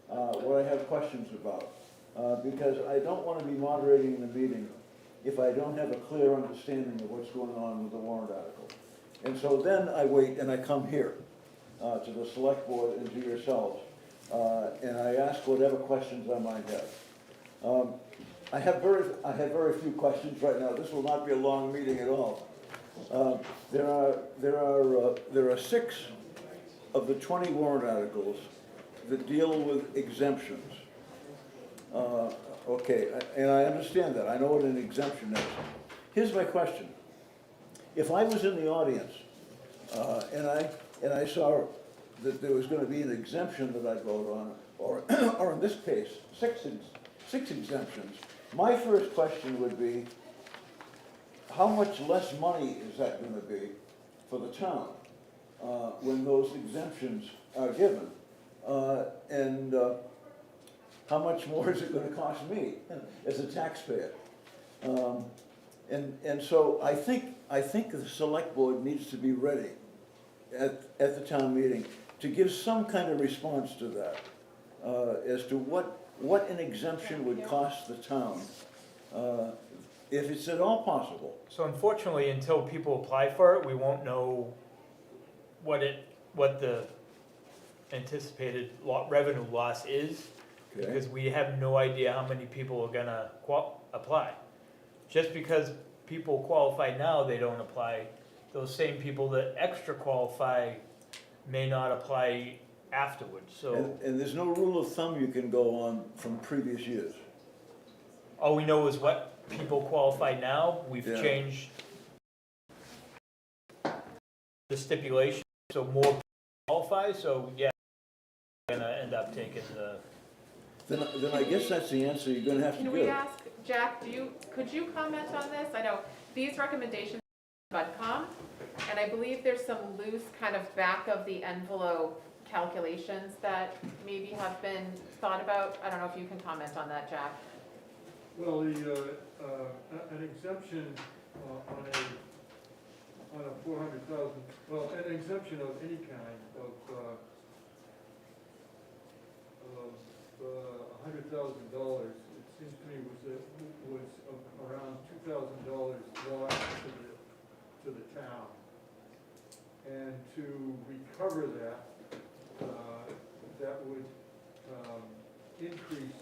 what I have questions about, because I don't want to be moderating the meeting if I don't have a clear understanding of what's going on with the warrant article. And so then I wait and I come here to the select board and to yourselves, and I ask whatever questions I might have. I have very few questions right now. This will not be a long meeting at all. There are 6 of the 20 warrant articles that deal with exemptions. Okay, and I understand that, I know what an exemption is. Here's my question. If I was in the audience, and I saw that there was gonna be an exemption that I'd vote on, or in this case, six exemptions, my first question would be, how much less money is that gonna be for the town when those exemptions are given? And how much more is it gonna cost me as a taxpayer? And so I think the select board needs to be ready at the town meeting to give some kind of response to that, as to what an exemption would cost the town, if it's at all possible. So unfortunately, until people apply for it, we won't know what the anticipated revenue loss is, Okay. because we have no idea how many people are gonna apply. Just because people qualify now, they don't apply. Those same people that extra qualify may not apply afterwards, so. And there's no rule of thumb you can go on from previous years. All we know is what people qualify now. We've Yeah. changed the stipulation, so more people qualify, so yeah, we're gonna end up taking the. Then I guess that's the answer you're gonna have to Can give. we ask, Jack, could you comment on this? I know these recommendations are BudCom, and I believe there's some loose kind of back of the envelope calculations that maybe have been thought about. I don't know if you can comment on that, Jack. Well, an exemption on a 400,000, well, an exemption of any kind of $100,000, it seems to me was around $2,000 lost to the town. And to recover that, that would increase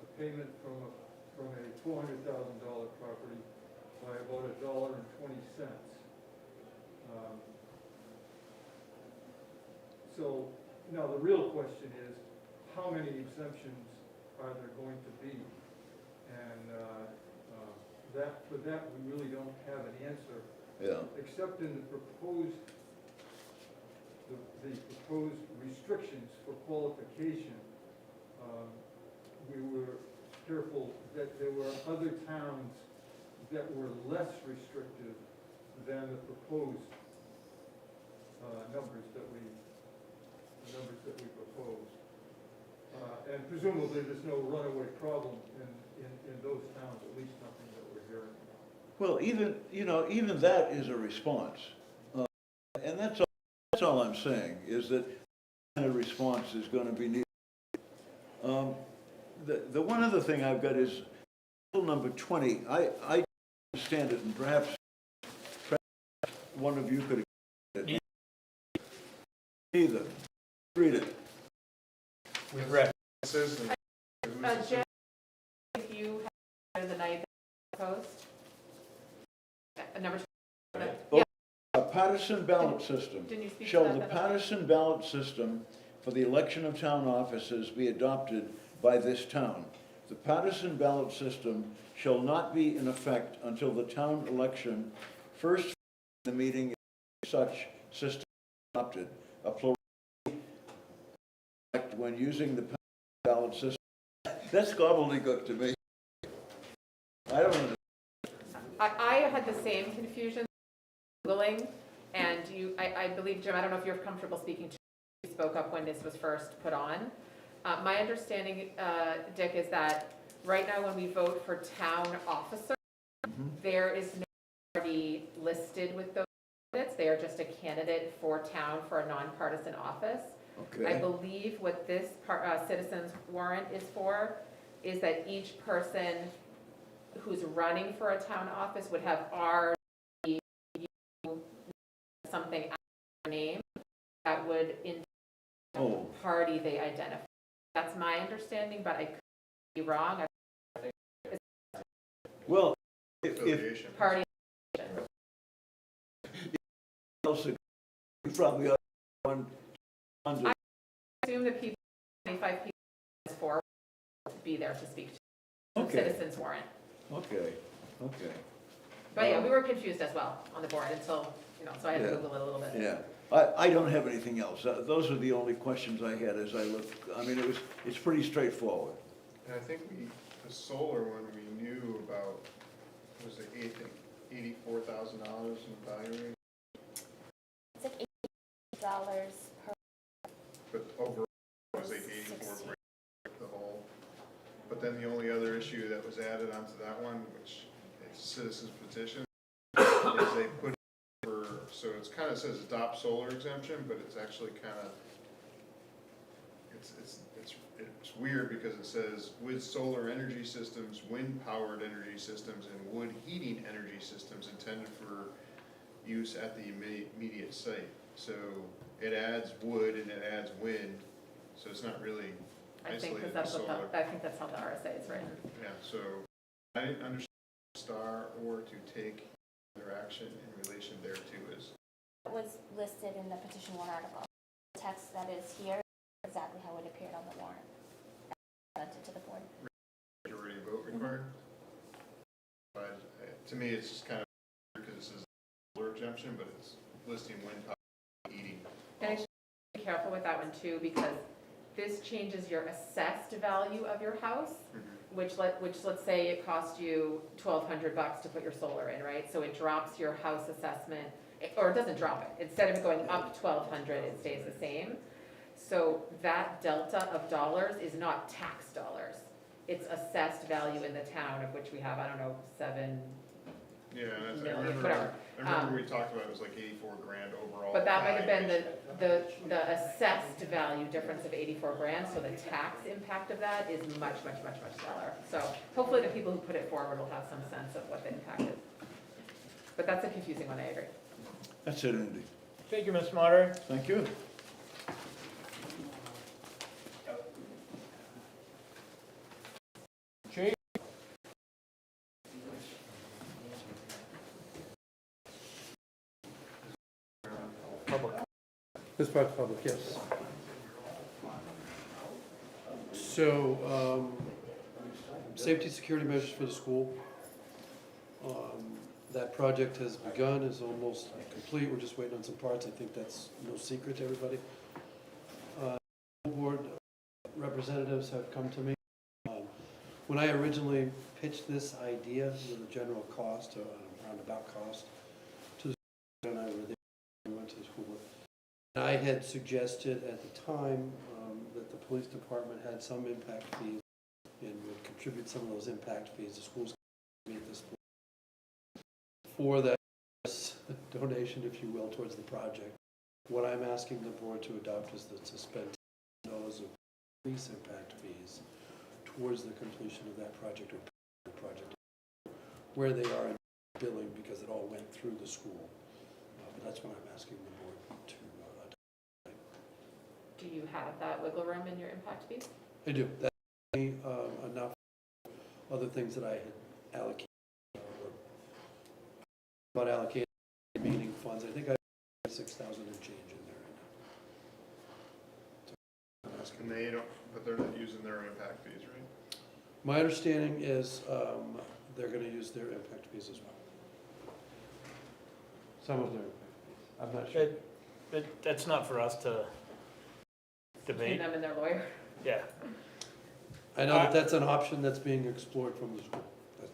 the payment from a $400,000 property by about $1.20. So now the real question is, how many exemptions are there going to be? And for that, we really don't have an answer. Yeah. Except in the proposed restrictions for qualification. We were careful that there were other towns that were less restrictive than the proposed numbers that we proposed. And presumably there's no runaway problem in those towns, at least nothing that we're hearing. Well, even that is a response. And that's all I'm saying, is that kind of response is going to be needed. The one other thing I've got is number 20. I understand it, and perhaps one of you could explain it. Either. Read it. We've read. Jen, if you have the night post, number 20. Yeah. A partisan ballot system. Didn't you speak to Shall that the then? partisan ballot system for the election of town officers be adopted by this town? The partisan ballot system shall not be in effect until the town election first the meeting such system adopted. A plurality when using the ballot system. That's gobbledygook to me. I don't understand. I had the same confusion Googling, and I believe, Jim, I don't know if you're comfortable speaking to, you spoke up when this was first put on. My understanding, Dick, is that right now when we vote for town officers, there is no party listed with those candidates. They are just a candidate for town for a nonpartisan office. Okay. I believe what this citizens warrant is for is that each person who's running for a town office would have something after their name that would indicate the party they identify. That's my understanding, but I could be wrong. Well, if Party. you probably ought to one I assume that people, 25 people is for be there to speak to. Okay. Citizens weren't. Okay, okay. But yeah, we were confused as well on the board until, so I had to Yeah. Google it a little bit. Yeah, I don't have anything else. Those are the only questions I had as I looked. I mean, it's pretty straightforward. And I think the solar one, we knew about, was it $84,000 in value range? It's like $80 per. But overall, it was like 84 grand, the whole. But then the only other issue that was added onto that one, which is citizens petition, is they put for, so it's kind of says adopt solar exemption, but it's actually kind of, it's weird because it says with solar energy systems, wind powered energy systems, and wood heating energy systems intended for use at the immediate site. So it adds wood and it adds wind, so it's not really isolated to solar. I think that's how the RSA is written. Yeah, so I didn't understand star or to take other action in relation thereto is. It was listed in the petition warrant article. The text that is here, exactly how it appeared on the warrant. Presented to the board. Majority vote required? But to me, it's just kind of because it says solar exemption, but it's listing wind power heating. And I should be careful with that one too, because this changes your assessed value of your house, which let's say it cost you $1,200 to put your solar in, right? So it drops your house assessment, or it doesn't drop it. Instead of it going up $1,200, it stays the same. So that delta of dollars is not tax dollars. It's assessed value in the town, of which we have, I don't know, 7 Yeah, and million, I remember whatever. we talked about it was like 84 grand overall. But that might have been the assessed value difference of 84 grand, so the tax impact of that is much, much, much, much smaller. So hopefully the people who put it forward will have some sense of what the impact is. But that's a confusing one, I agree. That's it, Andy. Thank you, Ms. Moderator. Thank you. Jay? Public. This part's public, yes. So, safety security measures for the school. That project has begun, is almost complete, we're just waiting on some parts, I think that's no secret to everybody. Board representatives have come to me. When I originally pitched this idea with a general cost, or a roundabout cost, to the school, and I were there, we went to the school board. And I had suggested at the time that the police department had some impact fees and would contribute some of those impact fees. The schools could meet this for that donation, if you will, towards the project. What I'm asking the board to adopt is to spend $10 of police impact fees towards the completion of that project or the project where they are in billing, because it all went through the school. But that's what I'm asking the board to adopt. Do you have that wiggle room in your impact fees? I do. That's enough other things that I had allocated. About allocating remaining funds. I think I have 6,000 and change in there right now. And they don't, but they're not using their impact fees, right? My understanding is they're going to use their impact fees as well. Some of their impact fees. I'm not sure. That's not for us to Between debate. them and their lawyer? Yeah. I know that that's an option that's being explored from the school.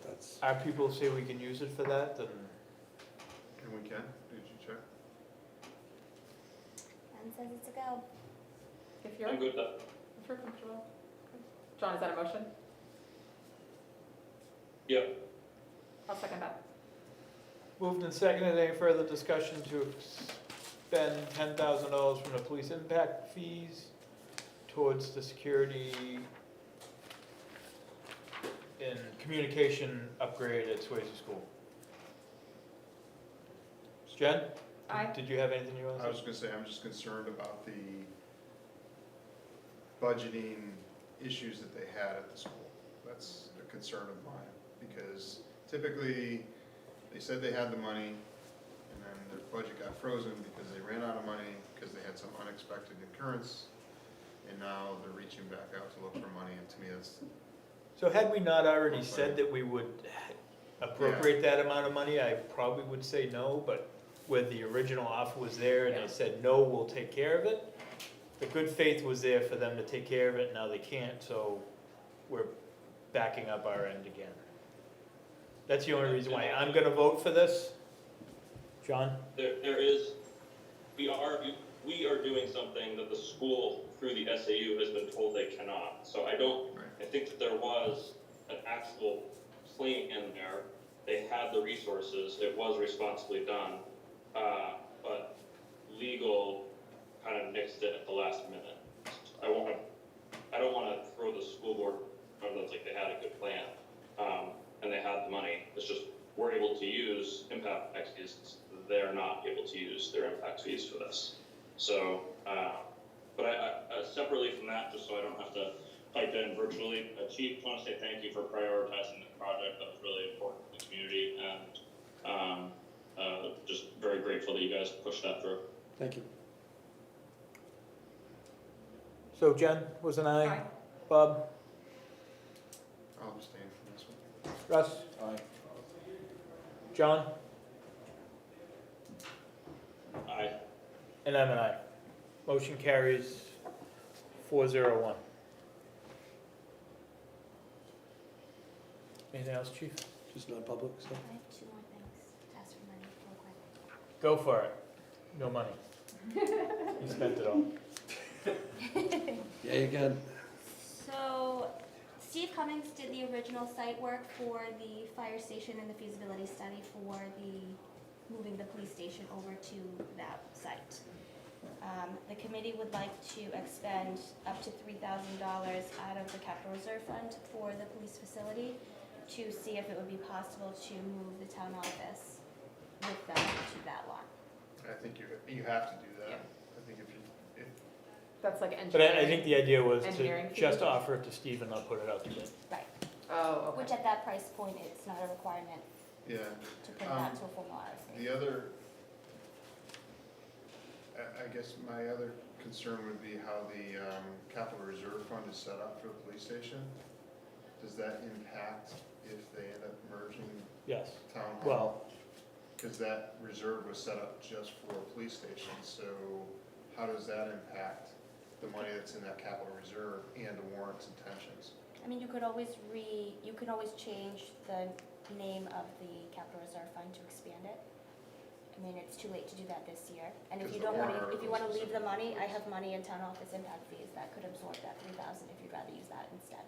That's. Our people say we can use it for that, then And we can, did you check? And says it's a go. If you're comfortable. John, is that a motion? Yep. I'll second that. moved and seconded. Any further discussion to spend $10,000 from the police impact fees towards the security and communication upgrade at Swayze School? Jen? Aye. Did you have anything you want to say? I was gonna say, I'm just concerned about the budgeting issues that they had at the school. That's a concern of mine, because typically, they said they had the money, and then their budget got frozen because they ran out of money, because they had some unexpected occurrence, and now they're reaching back out to look for money, and to me, that's, So had we not already said that we would appropriate that amount of money, I probably would say no, but when the original offer was there and they said, no, we'll take care of it, the good faith was there for them to take care of it, now they can't, so we're backing up our end again. That's the only reason why I'm gonna vote for this. John? There is, we are doing something that the school through the SAU has been told they cannot. So I think that there was an actual claim in there. They had the resources, it was responsibly done, but legal kind of nixed it at the last minute. I don't wanna throw the school board under the, like they had a good plan, and they had the money. It's just, we're able to use impact fees, they're not able to use their impact fees for this. So, but I separately from that, just so I don't have to pipe in virtually, Chief, I want to say thank you for prioritizing the project. That was really important to the community, and just very grateful that you guys pushed that through. Thank you. So Jen was an aye. Bob? I'll abstain from this one. Russ? Aye. John? Aye. And I'm an aye. Motion carries 401. Anything else, Chief? Just non-public stuff? I have 2 more things to ask for money real quick. Go for it. No money. You spent it all. Yeah, again. So, Steve Cummings did the original site work for the fire station and the feasibility study for moving the police station over to that site. The committee would like to expend up to $3,000 out of the capital reserve fund for the police facility to see if it would be possible to move the town office with them to that lot. I think you have to do that. Yeah. I think if That's like But engineering. I think the idea was engineering to fee? just offer it to Steve and not put it out to bid. Right. Oh, okay. Which at that price point, it's not a requirement yeah. to put it out to a formal RFP. The other, I guess my other concern would be how the capital reserve fund is set up for the police station. Does that impact if they end up merging Yes. town hall? Well, Because that reserve was set up just for police stations, so how does that impact the money that's in that capital reserve and the warrant's intentions? I mean, you could always change the name of the capital reserve fund to expand it. I mean, it's too late to do that this year. And if you don't want to, if you want to leave the money, I have money in town office impact fees that could absorb that 3,000 if you'd rather use that instead.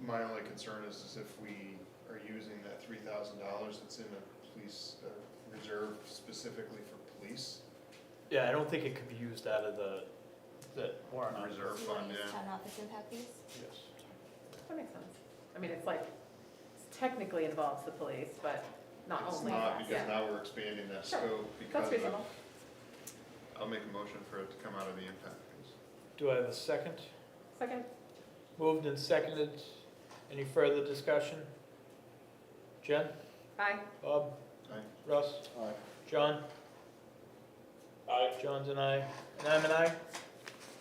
My only concern is if we are using that $3,000 that's in the police reserve specifically for police. yeah, I don't think it could be used out of the warrant Reserve So you want fund, to use yeah. town office impact fees? Yes. That makes sense. I mean, it's like, it technically involves the police, but not It's only. not, because Yeah. now we're expanding that Sure. scope That's because of, reasonable. I'll make a motion for it to come out of the impact fees. Do I have a second? Second. Moved and seconded. Any further discussion? Jen? Aye. Bob? Aye. Russ? Aye. John? Aye. John's an aye. And I'm an aye.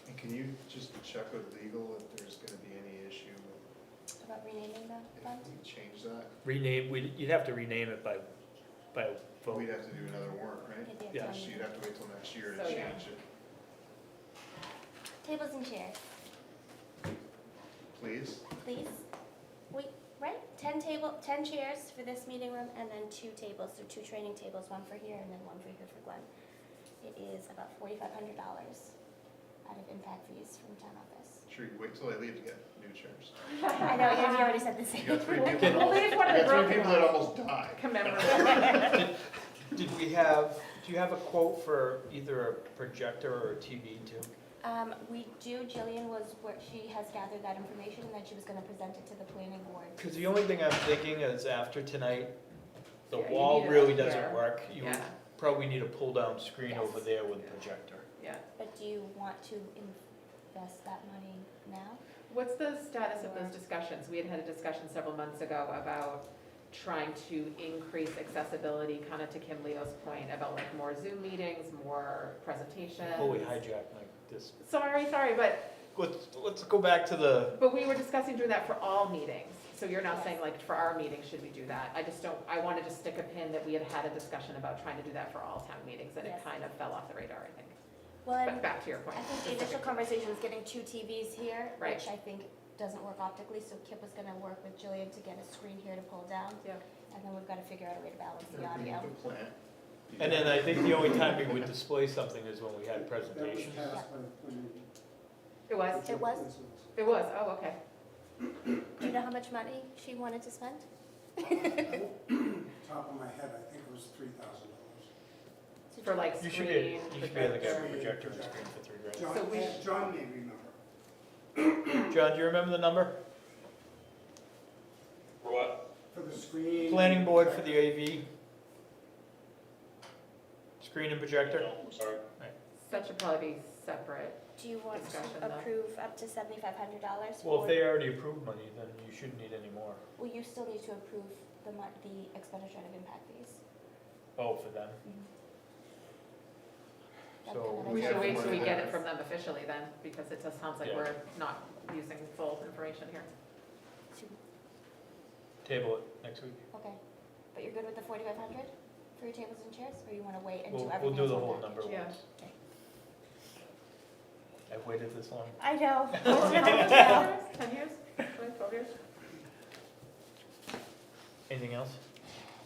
And can you just check with legal if there's gonna be any issue About renaming the fund? if we change that? You'd have to rename it by vote. We'd have to do another warrant, right? Maybe at Yeah. town So you'd meeting. have to wait till next year to So, yeah. change it, Tables and chairs, please? please. Wait, right? 10 chairs for this meeting room and then 2 tables, so 2 training tables, one for here and then one for here for Glenn. It is about $4,500 out of impact fees from town office. Sure, you wait till I leave to get new chairs. I know, you already said the same. You got 3 people that We'll leave one of the broken that ones. almost died. Commemorative. Do you have a quote for either a projector or a TV too? We do, Jillian she has gathered that information and then she was gonna present it to the planning board. Because the only thing I'm thinking is after tonight, the Yeah, you wall need it really up doesn't here. work. You would Yeah. probably need a pull-down screen Yes. over there with a projector. Yeah. But do you want to invest that money now? What's the status of those discussions? We had a discussion several months ago about trying to increase accessibility, kind of to Kim Leo's point about like more Zoom meetings, more presentations. Oh, we hijacked like this. Sorry, but Let's go back to the, we were discussing doing that for all meetings. So you're now saying like for our meeting, should we do that? I just don't, I wanted to stick a pin that we had had a discussion about trying to do that for all town meetings, and it Yes. kind of fell off the radar, I think. Well, But back to your point. I think the initial conversation was getting 2 TVs here, Right. which I think doesn't work optically, so Kip was gonna work with Jillian to get a screen here to pull down. Yeah. And then we've gotta figure out a way to balance the audio. and then I think the only time we would display something is when we had presentations. It was? It was? It was, oh, okay. Do you know how much money she wanted to spend? Top of my head, I think it was $3,000. For like You screen. should be able to get a projector and screen for $3,000. So we- John may remember. John, do you remember the number? For what? For the screen. Planning board for the AV? Screen and projector? No, I'm sorry. That should probably be separate. Do you want Discussion, to though. approve up to $7,500? Well, if they already approved money, then you shouldn't need any more. Well, you still need to approve the expenditure of impact fees. Oh, for them? That's So kind of We a- should wait till we get it from them officially then, because it just sounds like Yeah. we're not using full information here. Table it next week. Okay, but you're good with the 4,500 for your tables and chairs, or you wanna wait and do We'll everything? do as the one whole package? number Yeah. once. I've waited this long. I know. 10 years? 12 years? Anything else?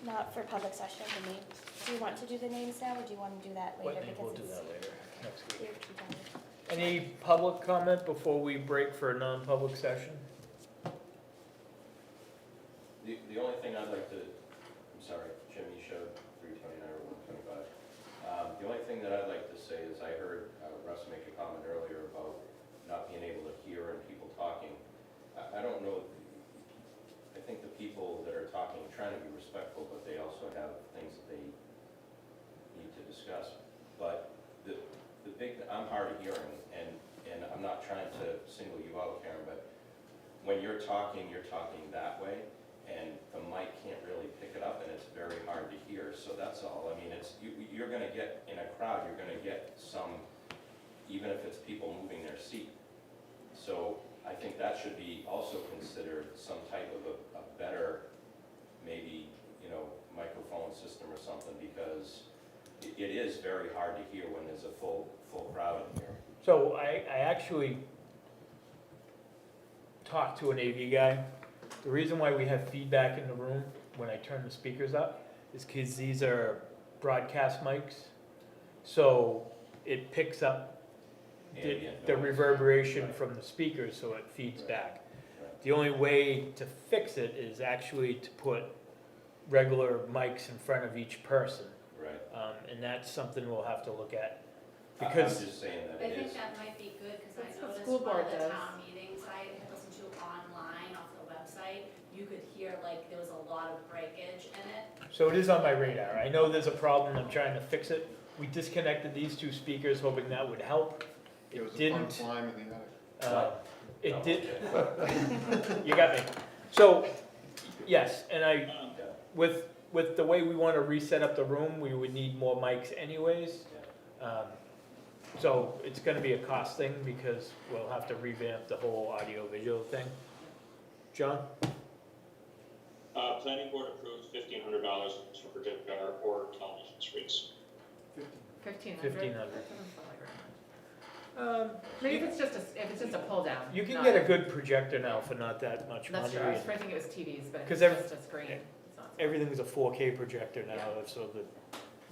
Not for public session, I mean, do you want to do the names now, or do you wanna do that later? We'll do Because that later, next it's week. here to be done. Any public comment before we break for a non-public session? The only thing I'd like to, I'm sorry, Jim, you showed 329 or 125. The only thing that I'd like to say is I heard Russ make a comment earlier about not being able to hear and people talking. I don't know, I think the people that are talking are trying to be respectful, but they also have things that they need to discuss. But the big, I'm hard of hearing, and I'm not trying to single you out, Karen, but when you're talking that way, and the mic can't really pick it up, and it's very hard to hear, so that's all. I mean, you're gonna get, in a crowd, you're gonna get some, even if it's people moving their seat. So I think that should be also considered some type of a better, maybe, microphone system or something, because it is very hard to hear when there's a full crowd in here. So I actually talked to an AV guy. The reason why we have feedback in the room when I turn the speakers up is because these are broadcast mics. So it picks up the reverberation from the speakers, so it feeds back. The only way to fix it is actually to put regular mics in front of each person. Right. And that's something we'll have to look at. I'm Because just saying that I it think is. that might be good, because That's I what noticed school one board of the does. town meetings I had listened to online off the website, you could hear like there was a lot of breakage in it. So it is on my radar. I know there's a problem, I'm trying to fix it. We disconnected these 2 speakers hoping that would help. It was a fun didn't. climb in the attic. It did, you got me. So, yes, and with the way we want to reset up the room, we would need more mics anyways. So it's gonna be a cost thing because we'll have to revamp the whole audio-visual thing. John? Planning board approved $1,500 for projector or television screens. 1,500? 1,500. Maybe if it's just a pull down. You can not get a a- good projector now for not that much money. That's true, I was and- thinking it was TVs, but if 'Cause it's just a screen, it's not. Everything's a 4K projector now, so the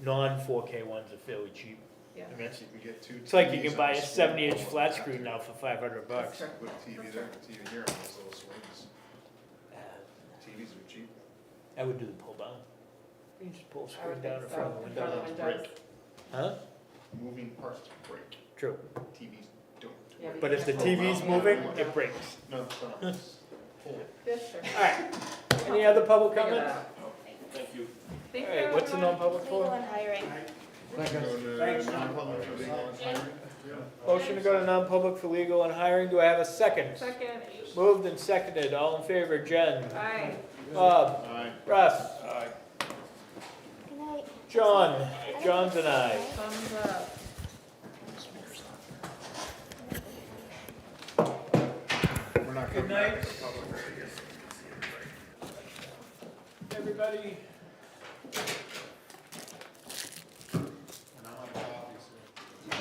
non-4K ones are fairly cheap. Yeah. I mean, you can get 2 It's like you TVs can buy on a the 70-inch school flat wall. screen now for $500 bucks. That's true. Put a TV there, a TV here, on those little swings. TVs are cheap. I would do the pull down. You just pull the I would screen down think in so, front of the in front window. of the windows. Huh? Moving parts break. True. TVs don't. Yeah, But if the because TV's yeah. moving, it breaks. No, no. Yes, sir. Alright, any other public Figure comment? that out. Thank you. Thank you, Alright, what's the everyone. non-public Legal for? and hiring. Thanks. Non-public for legal and hiring. Motion to go to non-public for legal and hiring, do I have a second? Second. Moved and seconded, all in favor, Jen? Aye. Bob. Aye. Russ. Good night. John. John's an aye. Thumbs up. We're not Good coming back night. to the public. Everybody,